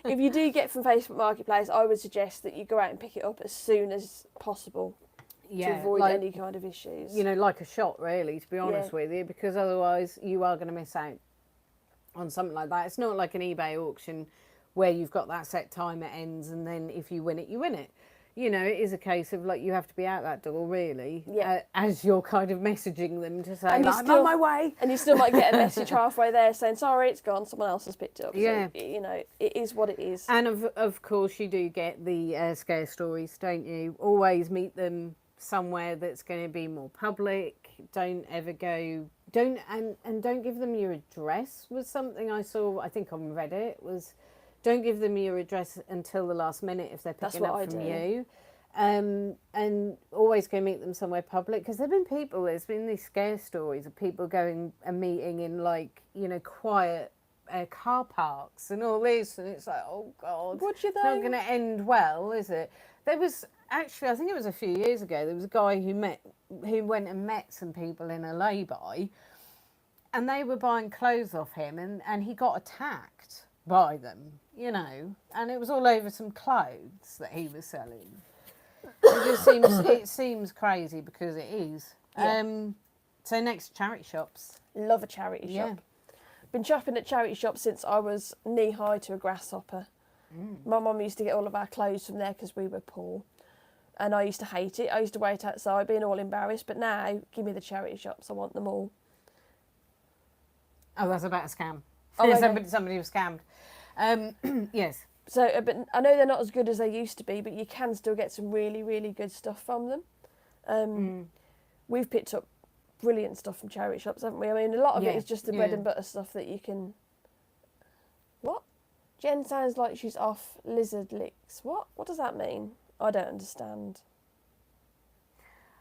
if you do get from Facebook Marketplace, I would suggest that you go out and pick it up as soon as possible to avoid any kind of issues. You know, like a shot, really, to be honest with you, because otherwise you are going to miss out on something like that. It's not like an eBay auction where you've got that set time it ends, and then if you win it, you win it. You know, it is a case of like you have to be out that door really, as you're kind of messaging them to say, And like, I'm on my way. And you still might get a message halfway there saying, sorry, it's gone, someone else has picked it up. Yeah. So, you know, it is what it is. And of course you do get the scare stories, don't you? Always meet them somewhere that's going to be more public. Don't ever go, don't give them your address was something I saw, I think on Reddit, was don't give them your address until the last minute if they're picking up from you. And always go meet them somewhere public, because there's been these scare stories of people going and meeting in like, you know, quiet car parks and all this, and it's like, oh God, Would you it's not though? going to end well, is it? There was actually, I think it was a few years ago, there was a guy who went and met some people in a lay-by, and they were buying clothes off him, and he got attacked by them, you know, and it was all over some clothes that he was selling. It seems crazy, because it is. Yeah. So next, charity shops. Love a charity shop. Been shopping at charity shops since I was knee high to a grasshopper. My mum used to get all of our clothes from there because we were poor, and I used to hate it. I used to wait outside being all embarrassed, but now give me the charity shops. I want them all. Oh, that's about a scam. Oh, okay. Somebody was scammed. Yes. So, but I know they're not as good as they used to be, but you can still get some really, really good stuff from them. We've picked up brilliant stuff from charity shops, haven't we? I mean, a lot of it is just the bread and butter stuff that you can... What? Jen sounds like she's off lizard licks. What? What does that mean? I don't understand.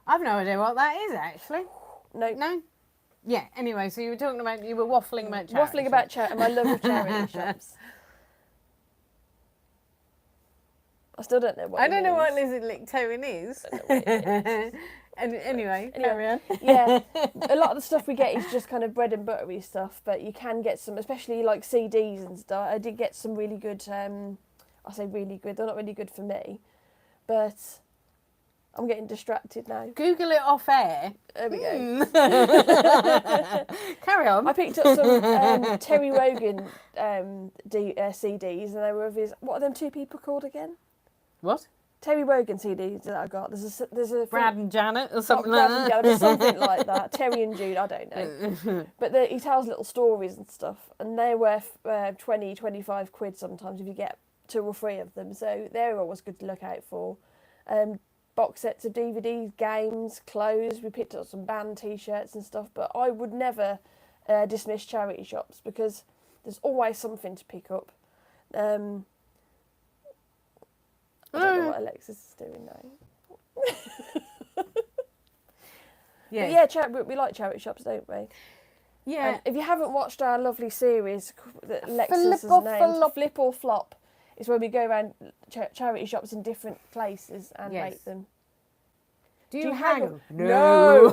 I've no idea what that is, actually. No? Yeah, anyway, so you were waffling about charity Waffling about charity, my love of charity shops. I still don't know what I it don't know what means. lizard lick towing is. I don't know what it is. And anyway, carry on. Yeah, a lot of the stuff we get is just kind of bread and buttery stuff, but you can get some, especially like CDs and stuff. I did get some really good, I say really good, they're not really good for me, but I'm getting distracted now. Google it off air. There we go. Carry on. I picked up some Terry Wogan CDs, and they were of his, what are them two people called again? What? Terry Wogan CDs that I got. There's a Brad and Janet or something Brad like and that. Janet, something like that. Terry and Jude, I don't know. But he tells little stories and stuff, and they're worth 20, 25 quid sometimes if you get 2 or 3 of them. So they're always good to look out for. Box sets of DVDs, games, clothes. We picked up some band T-shirts and stuff, but I would never dismiss charity shops because there's always something to pick up. I don't know what Alexis is doing now. Yeah. But yeah, we like charity shops, don't we? Yeah. If you haven't watched our lovely series that Alexis has named, Flip or Flop, is where we go around charity shops in different places and rate them. Do you haggle? No.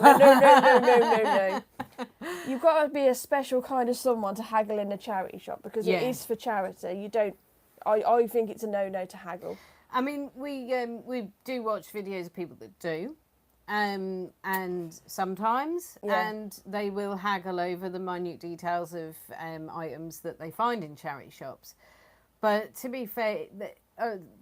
You've got to be a special kind of someone to haggle in a charity shop because it is for charity. You don't. I think it's a no to haggle. I mean, we do watch videos of people that do, and sometimes, and they will haggle over the minute details of items that they find in charity shops. But to be fair,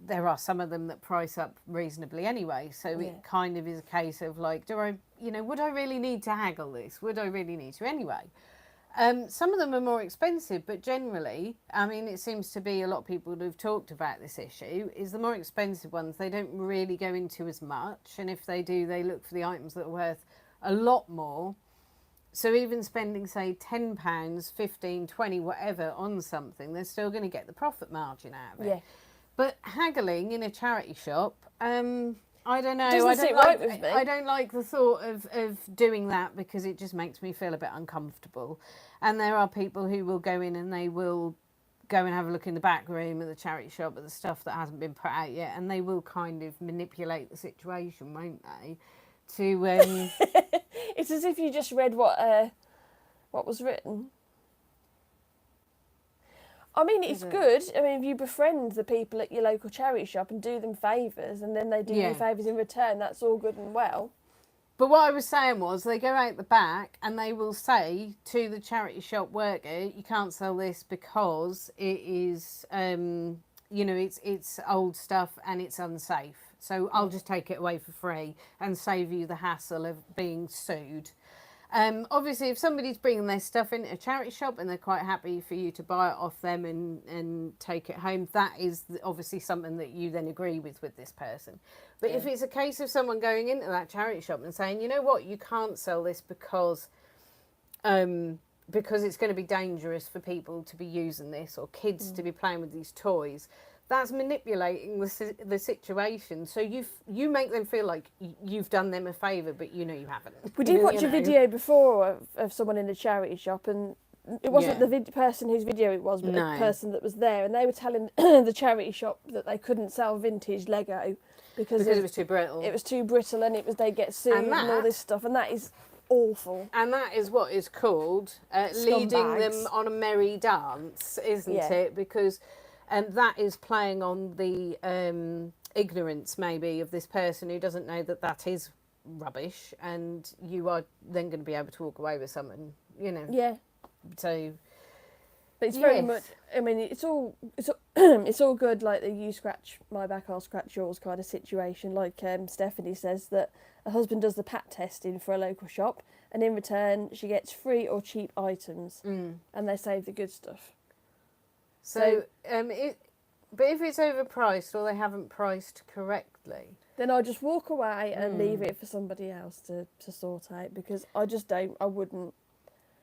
there are some of them that price up reasonably anyway. So it kind of is a case of like, would I really need to haggle this? Would I really need to anyway? Some of them are more expensive, but generally, I mean, it seems to be a lot of people who've talked about this issue, is the more expensive ones, they don't really go into as much. And if they do, they look for the items that are worth a lot more. So even spending, say, £10, 15, 20, whatever on something, they're still going to get the profit margin out of it. Yeah. But haggling in a charity shop, I don't know. Doesn't sit right with me. I don't like the thought of doing that because it just makes me feel a bit uncomfortable. And there are people who will go in and they will go and have a look in the back room of the charity shop at the stuff that hasn't been put out yet, and they will kind of manipulate the situation, won't they? To it's as if you just read what was written. I mean, it's good. I mean, if you befriend the people at your local charity shop and do them favours and then they do you favours in return, that's all good and well. But what I was saying was they go out the back and they will say to the charity shop worker, you can't sell this because it is, it's old stuff and it's unsafe. So I'll just take it away for free and save you the hassle of being sued. Obviously, if somebody's bringing their stuff into a charity shop and they're quite happy for you to buy it off them and take it home, that is obviously something that you then agree with this person. But if it's a case of someone going into that charity shop and saying, you know what, you can't sell this because it's going to be dangerous for people to be using this or kids to be playing with these toys, that's manipulating the situation. So you make them feel like you've done them a favour, but you know you haven't. We did watch a video before of someone in a charity shop, and it wasn't the person whose video it was, but the person that was there, and they were telling the charity shop that they couldn't sell vintage Lego because it was too brittle. It was too brittle, and they'd get sued and all this stuff, and that is awful. And that is what is called leading them on a merry dance, isn't it? Because that is playing on the ignorance, maybe, of this person who doesn't know that is rubbish, and you are then going to be able to walk away with something, you know. Yeah. So. But it's very much. I mean, it's all it's all good. Like the you scratch my back, I'll scratch yours kind of situation. Like Stephanie says that her husband does the pat testing for a local shop, and in return she gets free or cheap items, and they save the good stuff. So, but if it's overpriced or they haven't priced correctly, then I'll just walk away and leave it for somebody else to sort out, because I wouldn't.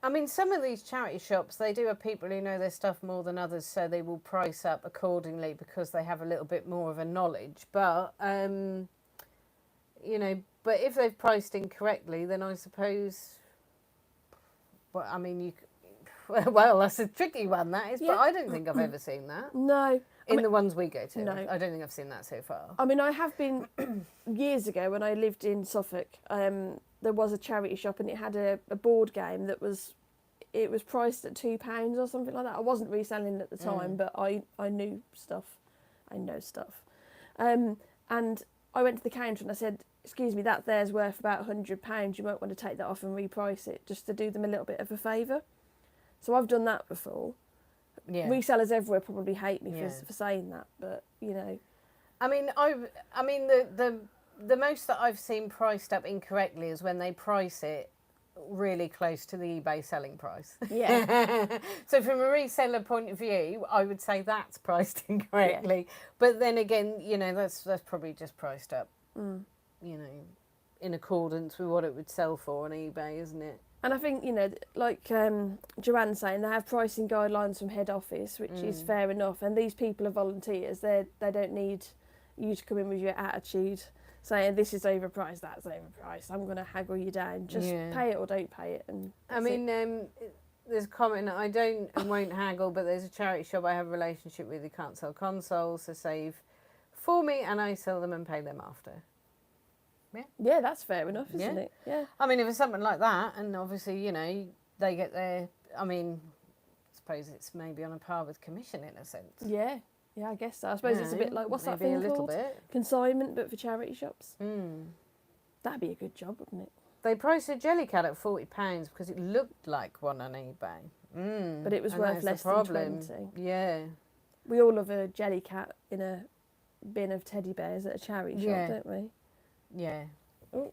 I mean, some of these charity shops, they do have people who know their stuff more than others, so they will price up accordingly because they have a little bit more of a knowledge. But, but if they've priced incorrectly, then I suppose, well, that's a tricky one, that is, but I don't think I've ever seen that. No. The ones we go to. No. I don't think I've seen that so far. I mean, I have been, years ago when I lived in Suffolk, there was a charity shop and it had a board game that was priced at £2 or something like that. I wasn't reselling at the time, but I knew stuff. I know stuff. And I went to the counter and I said, excuse me, that there's worth about £100. You might want to take that off and reprice it, just to do them a little bit of a favour. So I've done that before. Yeah. Resellers everywhere probably hate me for saying that, but you know. I mean, the most that I've seen priced up incorrectly is when they price it really close to the eBay selling price. Yeah. So from a reseller point of view, I would say that's priced incorrectly. Yeah. But then again, that's probably just priced up, in accordance with what it would sell for on eBay, isn't it? And I think, like Joanne's saying, they have pricing guidelines from head office, which is fair enough. And these people are volunteers. They don't need you to come in with your attitude saying this is overpriced, that's overpriced, I'm going to haggle you down. Just pay it or don't pay it. And there's a comment, I don't and won't haggle, but there's a charity shop I have a relationship with who can't sell consoles, so save for me and I sell them and pay them after. Yeah, that's fair enough, isn't it? Yeah. I mean, if it's something like that, and obviously, they get their, I suppose it's maybe on a par with commission in a sense. Yeah, I guess so. I suppose it's a bit like, what's that thing called? Consignment, but for charity shops. That'd be a good job, wouldn't it? They priced a jelly cat at £40 because it looked like one on eBay. But it was worth less than 20. Yeah. We all love a jelly cat in a bin of teddy bears at a charity shop, don't we? Yeah. Oh.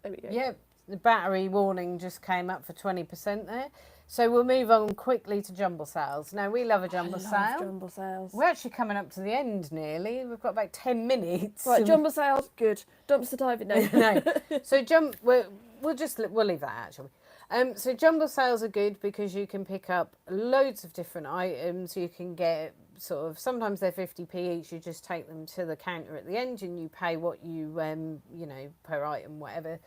There we go. Yeah, the battery warning just came up for 20% there. So we'll move on quickly to jumble sales. Now, we love a jumble sale. I love jumble sales. We're actually coming up to the end nearly. We've got about 10 minutes. Right, jumble sales, good. Dumpster diving, no. No. So we'll leave that actually. So jumble sales are good because you can pick up loads of different items. You can get sometimes they're 50p each. You just take them to the counter at the end and you pay what you, per item, whatever.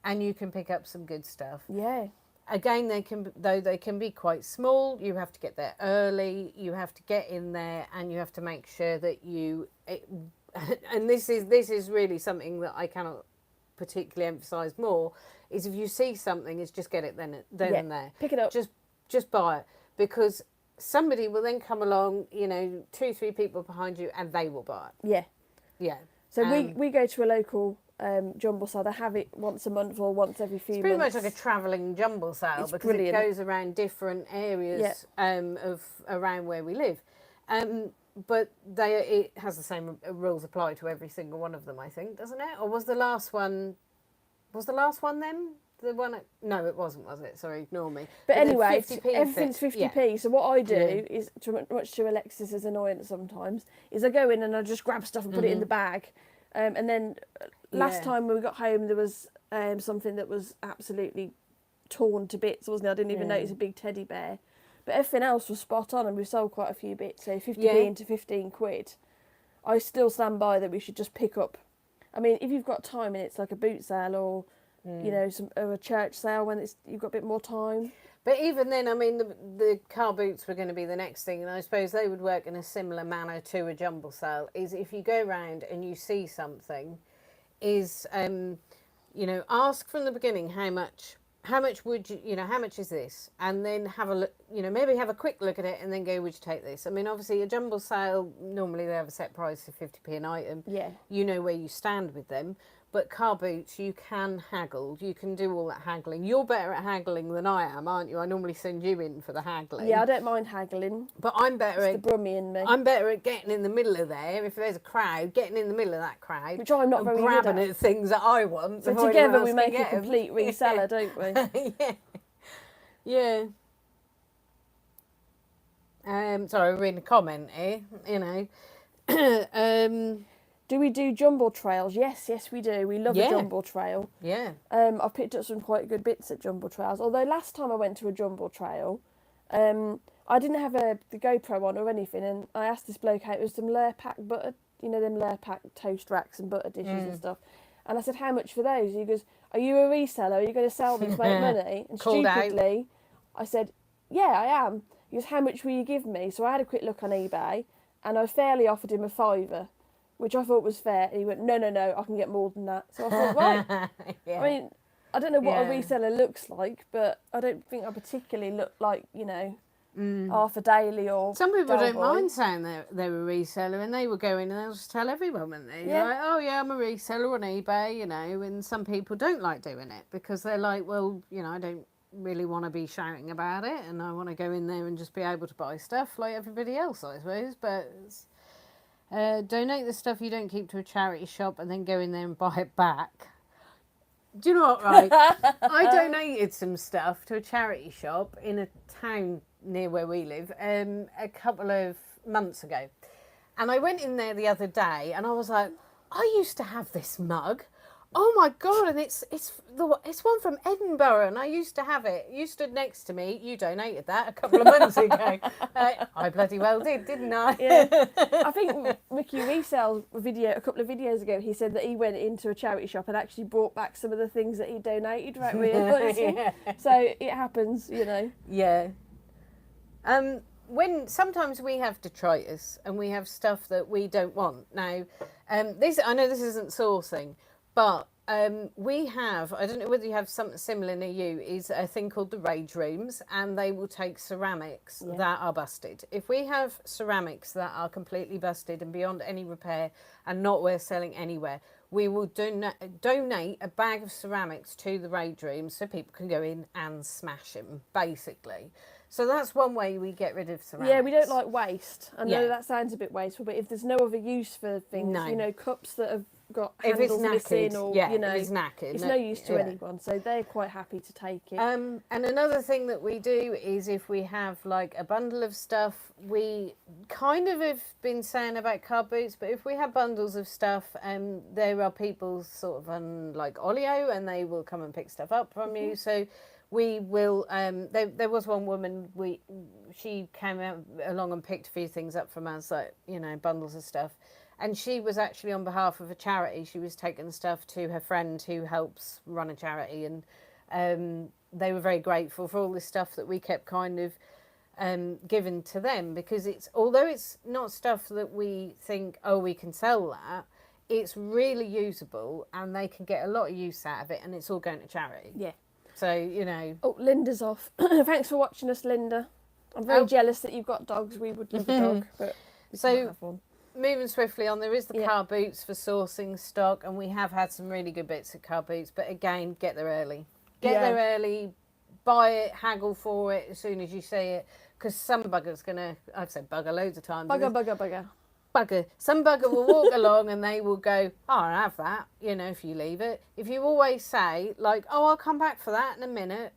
And you can pick up some good stuff. Yeah. Again, they can be quite small. You have to get there early. You have to get in there, and you have to make sure that and this is really something that I cannot particularly emphasise more. Is if you see something, is just get it then and there. Pick it up. Just buy it, because somebody will then come along. 2-3 people behind you, and they will buy it. Yeah. Yeah. So we go to a local jumble sale. They have it once a month or once every few It's pretty months. much like a travelling jumble sale It's because brilliant. it goes around different areas of around where we live. But it has the same rules apply to every single one of them, I think, doesn't it? Or was the last one then? The one no, it wasn't, was it? Sorry, ignore me. But anyway, 50p everything's 50p. So what I do is, much to Alexis's annoyance sometimes, is I go in and I just grab stuff and put it in the bag. And then last time when we got home, there was something that was absolutely torn to bits, wasn't it? I didn't even notice a big teddy bear. But everything else was spot on, and we sold quite a few bits. So 50p into 15 quid. I still stand by that we should just pick up. I mean, if you've got time and it's like a boot sale or you know, or a church sale when you've got a bit more time. But even then, I mean, the car boots were going to be the next thing, and I suppose they would work in a similar manner to a jumble sale. Is if you go round and you see something, is you know, ask from the beginning how much would you know, how much is this, and then have a look, you know, maybe have a quick look at it and then go, would you take this? I mean, obviously a jumble sale, normally they have a set price of 50p an item. Yeah. You know where you stand with them. But car boots, you can haggle. You can do all that haggling. You're better at haggling than I am, aren't you? I normally send you in for the haggling. Yeah, I don't mind haggling. But I'm better It's at the brummie in me. I'm better at getting in the middle of there. If there's a crowd, getting in the middle of that crowd, Which I'm not and very good grabbing at. at things that I want. So before together anyone we else make can a get 'em. complete reseller, don't we? Yeah. Sorry, we're reading a comment here. You know. Do we do jumble trails? Yes, we do. We love a jumble trail. Yeah. I've picked up some quite good bits at jumble trails. Although last time I went to a jumble trail, I didn't have the GoPro on or anything, and I asked this bloke how it was some Lurpak butter, you know, them Lurpak toast racks and butter dishes and stuff. And I said, how much for those? He goes, are you a reseller? Are you going to sell them to make money? And Called out. stupidly, I said, yeah, I am. He goes, how much will you give me? So I had a quick look on eBay, and I fairly offered him a £5, which I thought was fair. And he went, no, I can get more than that. So I thought, right. Yeah. I mean, I don't know what a Yeah. reseller looks like, but I don't think I particularly look like, you know, Arthur Daly or Some people don't Delboy. mind saying they're a reseller, and they will go in and they'll just tell everyone, won't they? Yeah. Like, oh yeah, I'm a reseller on eBay, you know. And some people don't like doing it because they're like, well, you know, I don't really want to be shouting about it, and I want to go in there and just be able to buy stuff like everybody else, I suppose. But donate the stuff you don't keep to a charity shop and then go in there and buy it back. Do you know what, right? I donated some stuff to a charity shop in a town near where we live a couple of months ago. And I went in there the other day and I was like, I used to have this mug. Oh my God, and it's one from Edinburgh, and I used to have it. You stood next to me. You donated that a couple of months ago. I bloody well did, didn't I? Yeah. I think Mickey Resell's video a couple of videos ago, he said that he went into a charity shop and actually brought back some of the things that he donated without realising. Yeah. So it happens, you know. Yeah. When sometimes we have detritus and we have stuff that we don't want. Now, I know this isn't sourcing, but we have, I don't know whether you have something similar near you, is a thing called the rage rooms, and they will take ceramics that are busted. If we have ceramics that are completely busted and beyond any repair and not worth selling anywhere, we will donate a bag of ceramics to the rage rooms so people can go in and smash them, basically. So that's one way we get rid of ceramics. Yeah, we don't like waste. I know Yeah. that sounds a bit wasteful, but if there's no other use for things, No. you know, cups that have got If it's handles missing or, yeah, you know, if it's knackered, it's no use to yeah. anyone. So they're quite happy to take it. And another thing that we do is if we have like a bundle of stuff, we kind of have been saying about car boots, but if we have bundles of stuff, there are people sort of on like Olio, and they will come and pick stuff up from you. So we will, there was one woman, she came out along and picked a few things up from us, like, you know, bundles of stuff. And she was actually on behalf of a charity. She was taking stuff to her friend who helps run a charity. And they were very grateful for all this stuff that we kept kind of given to them. Because although it's not stuff that we think, oh, we can sell that, it's really usable and they can get a lot of use out of it. And it's all going to charity. Yeah. So, you know. Oh, Linda's off. Thanks for watching us, Linda. I'm very jealous that you've got dogs. We would love a dog, but we can't have one. moving swiftly on, there is the Yeah. car boots for sourcing stock, and we have had some really good bits of car boots. But again, get there early. Get Yeah. there early, buy it, haggle for it as soon as you see it, because some bugger's gonna. I've said bugger loads of times. Bugger. Some bugger will walk along and they will go, oh, I'll have that, you know, if you leave it. If you always say, like, oh, I'll come back for that in a minute,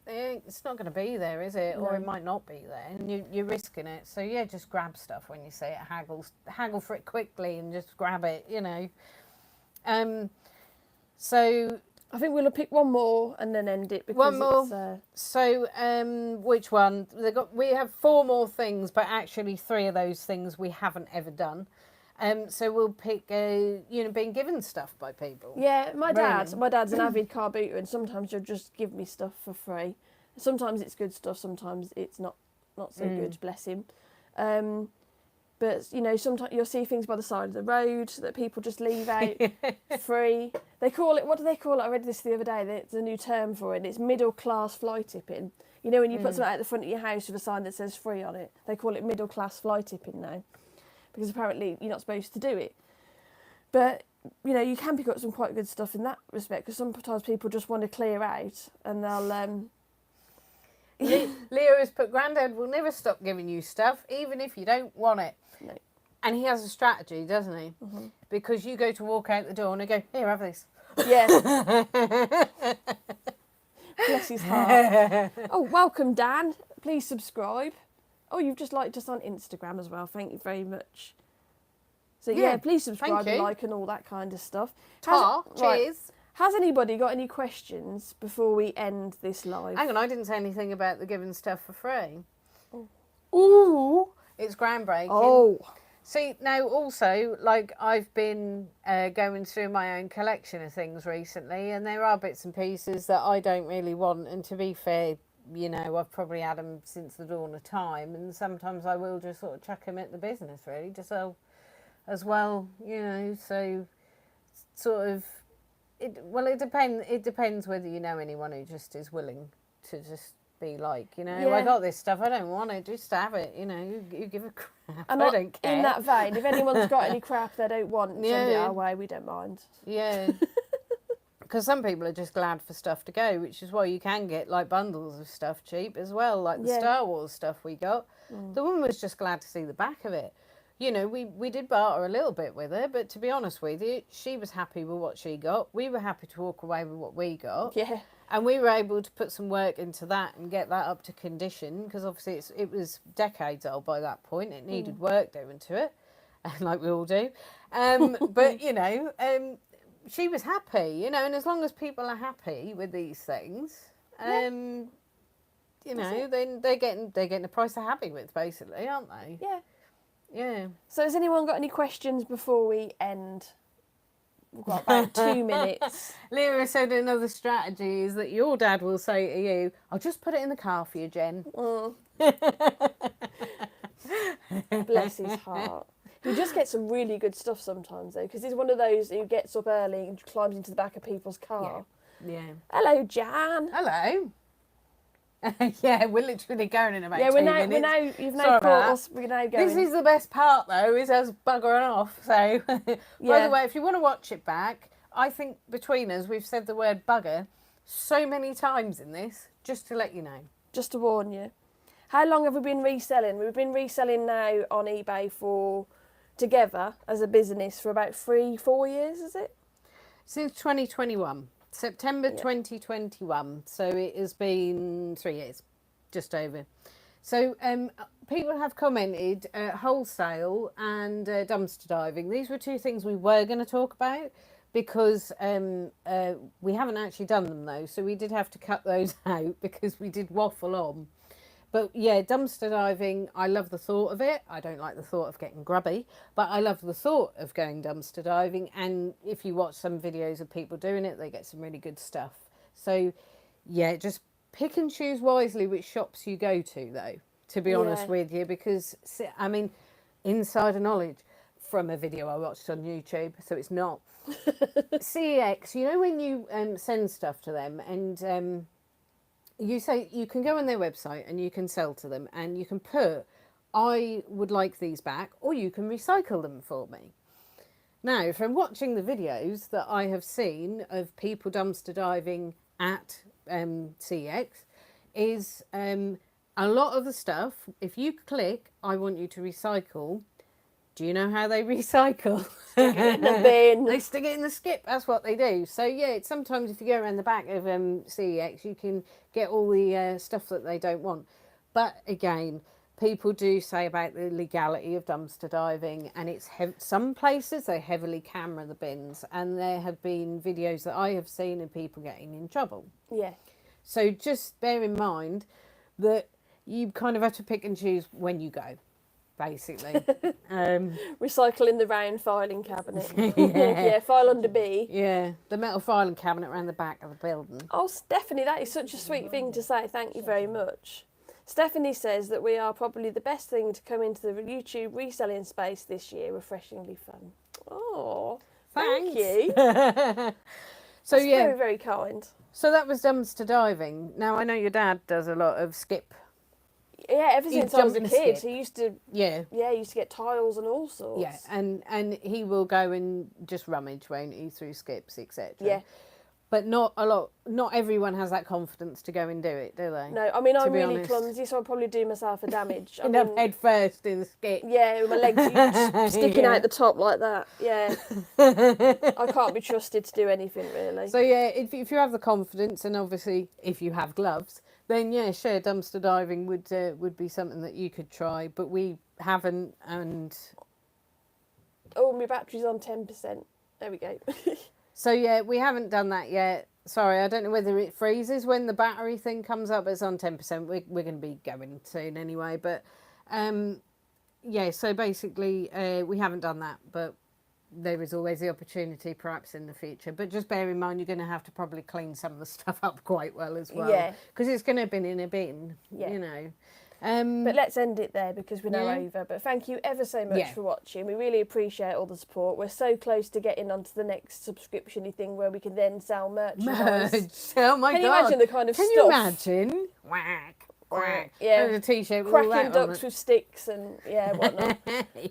it's not going to be there, is it? No. Or it might not be there, and you're risking it. So, yeah, just grab stuff when you see it, haggle for it quickly and just grab it, you know. So... I think we'll pick one more and then end it because One more. it's... So, which one? We have 4 more things, but actually 3 of those things we haven't ever done. So we'll pick, being given stuff by people. Yeah, my dad's Really? an avid car booter, and sometimes he'll just give me stuff for free. Sometimes it's good stuff, sometimes it's not so good, bless him. But, you know, sometimes you'll see things by the side of the road that people just leave out free. They call it, what do they call it? I read this the other day. There's a new term for it. It's middle class fly tipping. You know, when you put something out the front of your house with a sign that says free on it, they call it middle class fly tipping now. Because apparently you're not supposed to do it. But, you know, you can pick up some quite good stuff in that respect, because sometimes people just want to clear out and they'll... Leo has put, Grandad will never stop giving you stuff, even if you don't want it. No. And he has a strategy, doesn't he? Mm-hmm. Because you go to walk out the door and they go, here, have this. Yeah. Bless his heart. Oh, welcome, Dan. Please subscribe. Oh, you've just liked us on Instagram as well. Thank you very much. So, yeah, please subscribe and like and all that kind of stuff. Cheers. Has anybody got any questions before we end this live? Hang on, I didn't say anything about the giving stuff for free. Oh. Ooh, it's groundbreaking. Oh. See, now also, like, I've been going through my own collection of things recently, and there are bits and pieces that I don't really want, and to be fair, you know, I've probably had them since the dawn of time, and sometimes I will just sort of chuck them at the business, really, to sell as well, you know, so sort of... It depends whether you know anyone who just is willing to just be like, you know, I got this stuff, I don't want it, just have it, you know, you give a crap, And I don't care. In that vein, if anyone's got any crap they don't want, send it our way, we don't mind. Yeah. Because some people are just glad for stuff to go, which is why you can get, like, bundles of stuff cheap as well, like the Star Wars stuff we got. The woman was just glad to see the back of it. You know, we did barter a little bit with her, but to be honest with you, she was happy with what she got. We were happy to walk away with what we got. Yeah. And we were able to put some work into that and get that up to condition, because obviously it was decades old by that point. It needed work doing to it, like we all do. But, you know, she was happy, you know, and as long as people are happy with these things, you know, then they're getting the price they're happy with, basically, aren't they? Yeah. Yeah. So has anyone got any questions before we end? We've got about 2 minutes. Lyra said another strategy is that your dad will say to you, I'll just put it in the car for you, Jen. Bless his heart. He just gets some really good stuff sometimes, though, because he's one of those who gets up early and climbs into the back of people's car. Yeah. Hello, Jan. Hello. Yeah, we're literally going in about 2 You've minutes. now caught us. We're now going. This is the best part, though, is us buggering off. So, by the way, if you want to watch it back, I think between us, we've said the word bugger so many times in this, just to let you know. Just to warn you. How long have we been reselling? We've been reselling now on eBay together as a business for about 3-4 years, is it? Since 2021. September 2021, so it has been 3 years, just over. So people have commented wholesale and dumpster diving. These were 2 things we were going to talk about, because we haven't actually done them though, so we did have to cut those out because we did waffle on. But yeah, dumpster diving, I love the thought of it. I don't like the thought of getting grubby, but I love the thought of going dumpster diving. And if you watch some videos of people doing it, they get some really good stuff. So yeah, just pick and choose wisely which shops you go to, though, to be honest with you, because, I mean, insider knowledge from a video I watched on YouTube, so it's not. CEX, you know, when you send stuff to them and... you say you can go on their website and you can sell to them, and you can put I would like these back, or you can recycle them for me. Now, from watching the videos that I have seen of people dumpster diving at CX, is a lot of the stuff, if you click, I want you to recycle, do you know how they recycle? Stick it in the bin. They stick it in the skip, that's what they do. So yeah, it's sometimes if you go around the back of CEX, you can get all the stuff that they don't want. But again, people do say about the legality of dumpster diving, and it's some places they heavily camera the bins, and there have been videos that I have seen of people getting in trouble. Yeah. So just bear in mind that you kind of have to pick and choose when you go, basically. Recycle in the round filing cabinet. Yeah, file under B. Yeah, the metal filing cabinet around the back of the building. Oh, Stephanie, that is such a sweet thing to say. Thank you very much. Stephanie says that we are probably the best thing to come into the YouTube reselling space this year. Refreshingly fun. Oh, thank you. So That's yeah, very, very kind. so that was dumpster diving. Now I know your dad does a lot of skip. Yeah, ever He'd since I was a jump in a kid, skip. he used to. Yeah. Yeah, he used to get tiles and all sorts. Yeah, and he will go and just rummage, won't he, through skips, etc. Yeah. But not everyone has that confidence to go and do it, do they? No, I mean, I'm be really honest. clumsy, so I'll probably do myself a damage. I End up mean, head first in the skip. yeah, with my legs just sticking Yeah. out the top like that. Yeah. I can't be trusted to do anything, really. So yeah, if you have the confidence, and obviously if you have gloves, then yeah, sure, dumpster diving would be something that you could try. But we haven't, and Oh, my battery's on 10%. There we go. so yeah, we haven't done that yet. Sorry, I don't know whether it freezes when the battery thing comes up. It's on 10%. We're going to be going soon anyway. But yeah, so basically we haven't done that, but there is always the opportunity perhaps in the future. But just bear in mind, you're going to have to probably clean some of the stuff up quite well as well. Yeah. Because it's going to have been in a bin, Yeah. you know. But let's end it there because we're now Yeah. over. But thank you ever so much Yeah. for watching. We really appreciate all the support. We're so close to getting onto the next subscription-y thing where we can then sell merchandise. Merch. Oh my Can you God. imagine the kind of Can stuff? you imagine? Whack, whack. Yeah. And a t-shirt with all Cracking that on ducks it. with sticks and whatnot.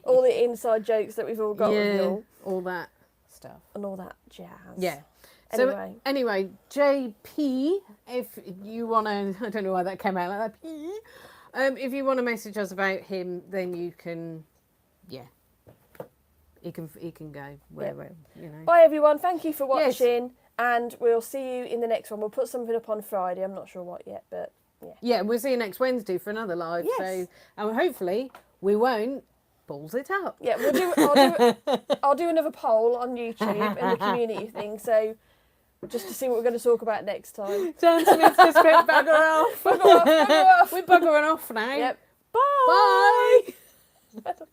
All the inside jokes that we've all got with it Yeah, all all that stuff. and all that jazz. Yeah. Anyway. So anyway, JP, if you want to, I don't know why that came out like that. P. If you want to message us about him, then you can, yeah, he can go wherever, you know. Bye everyone. Thank you for Yes. watching, and we'll see you in the next one. We'll put something up on Friday. I'm not sure what yet, but yeah. Yeah, we'll see you next Wednesday for another live. Yes. So, and hopefully we won't balls it up. Yeah, I'll do another poll on YouTube and the community thing. So just to see what we're going to talk about next time. John Smith just went bugger off. Bugger off, bugger off. We're buggering off now. Yep. Bye. Bye.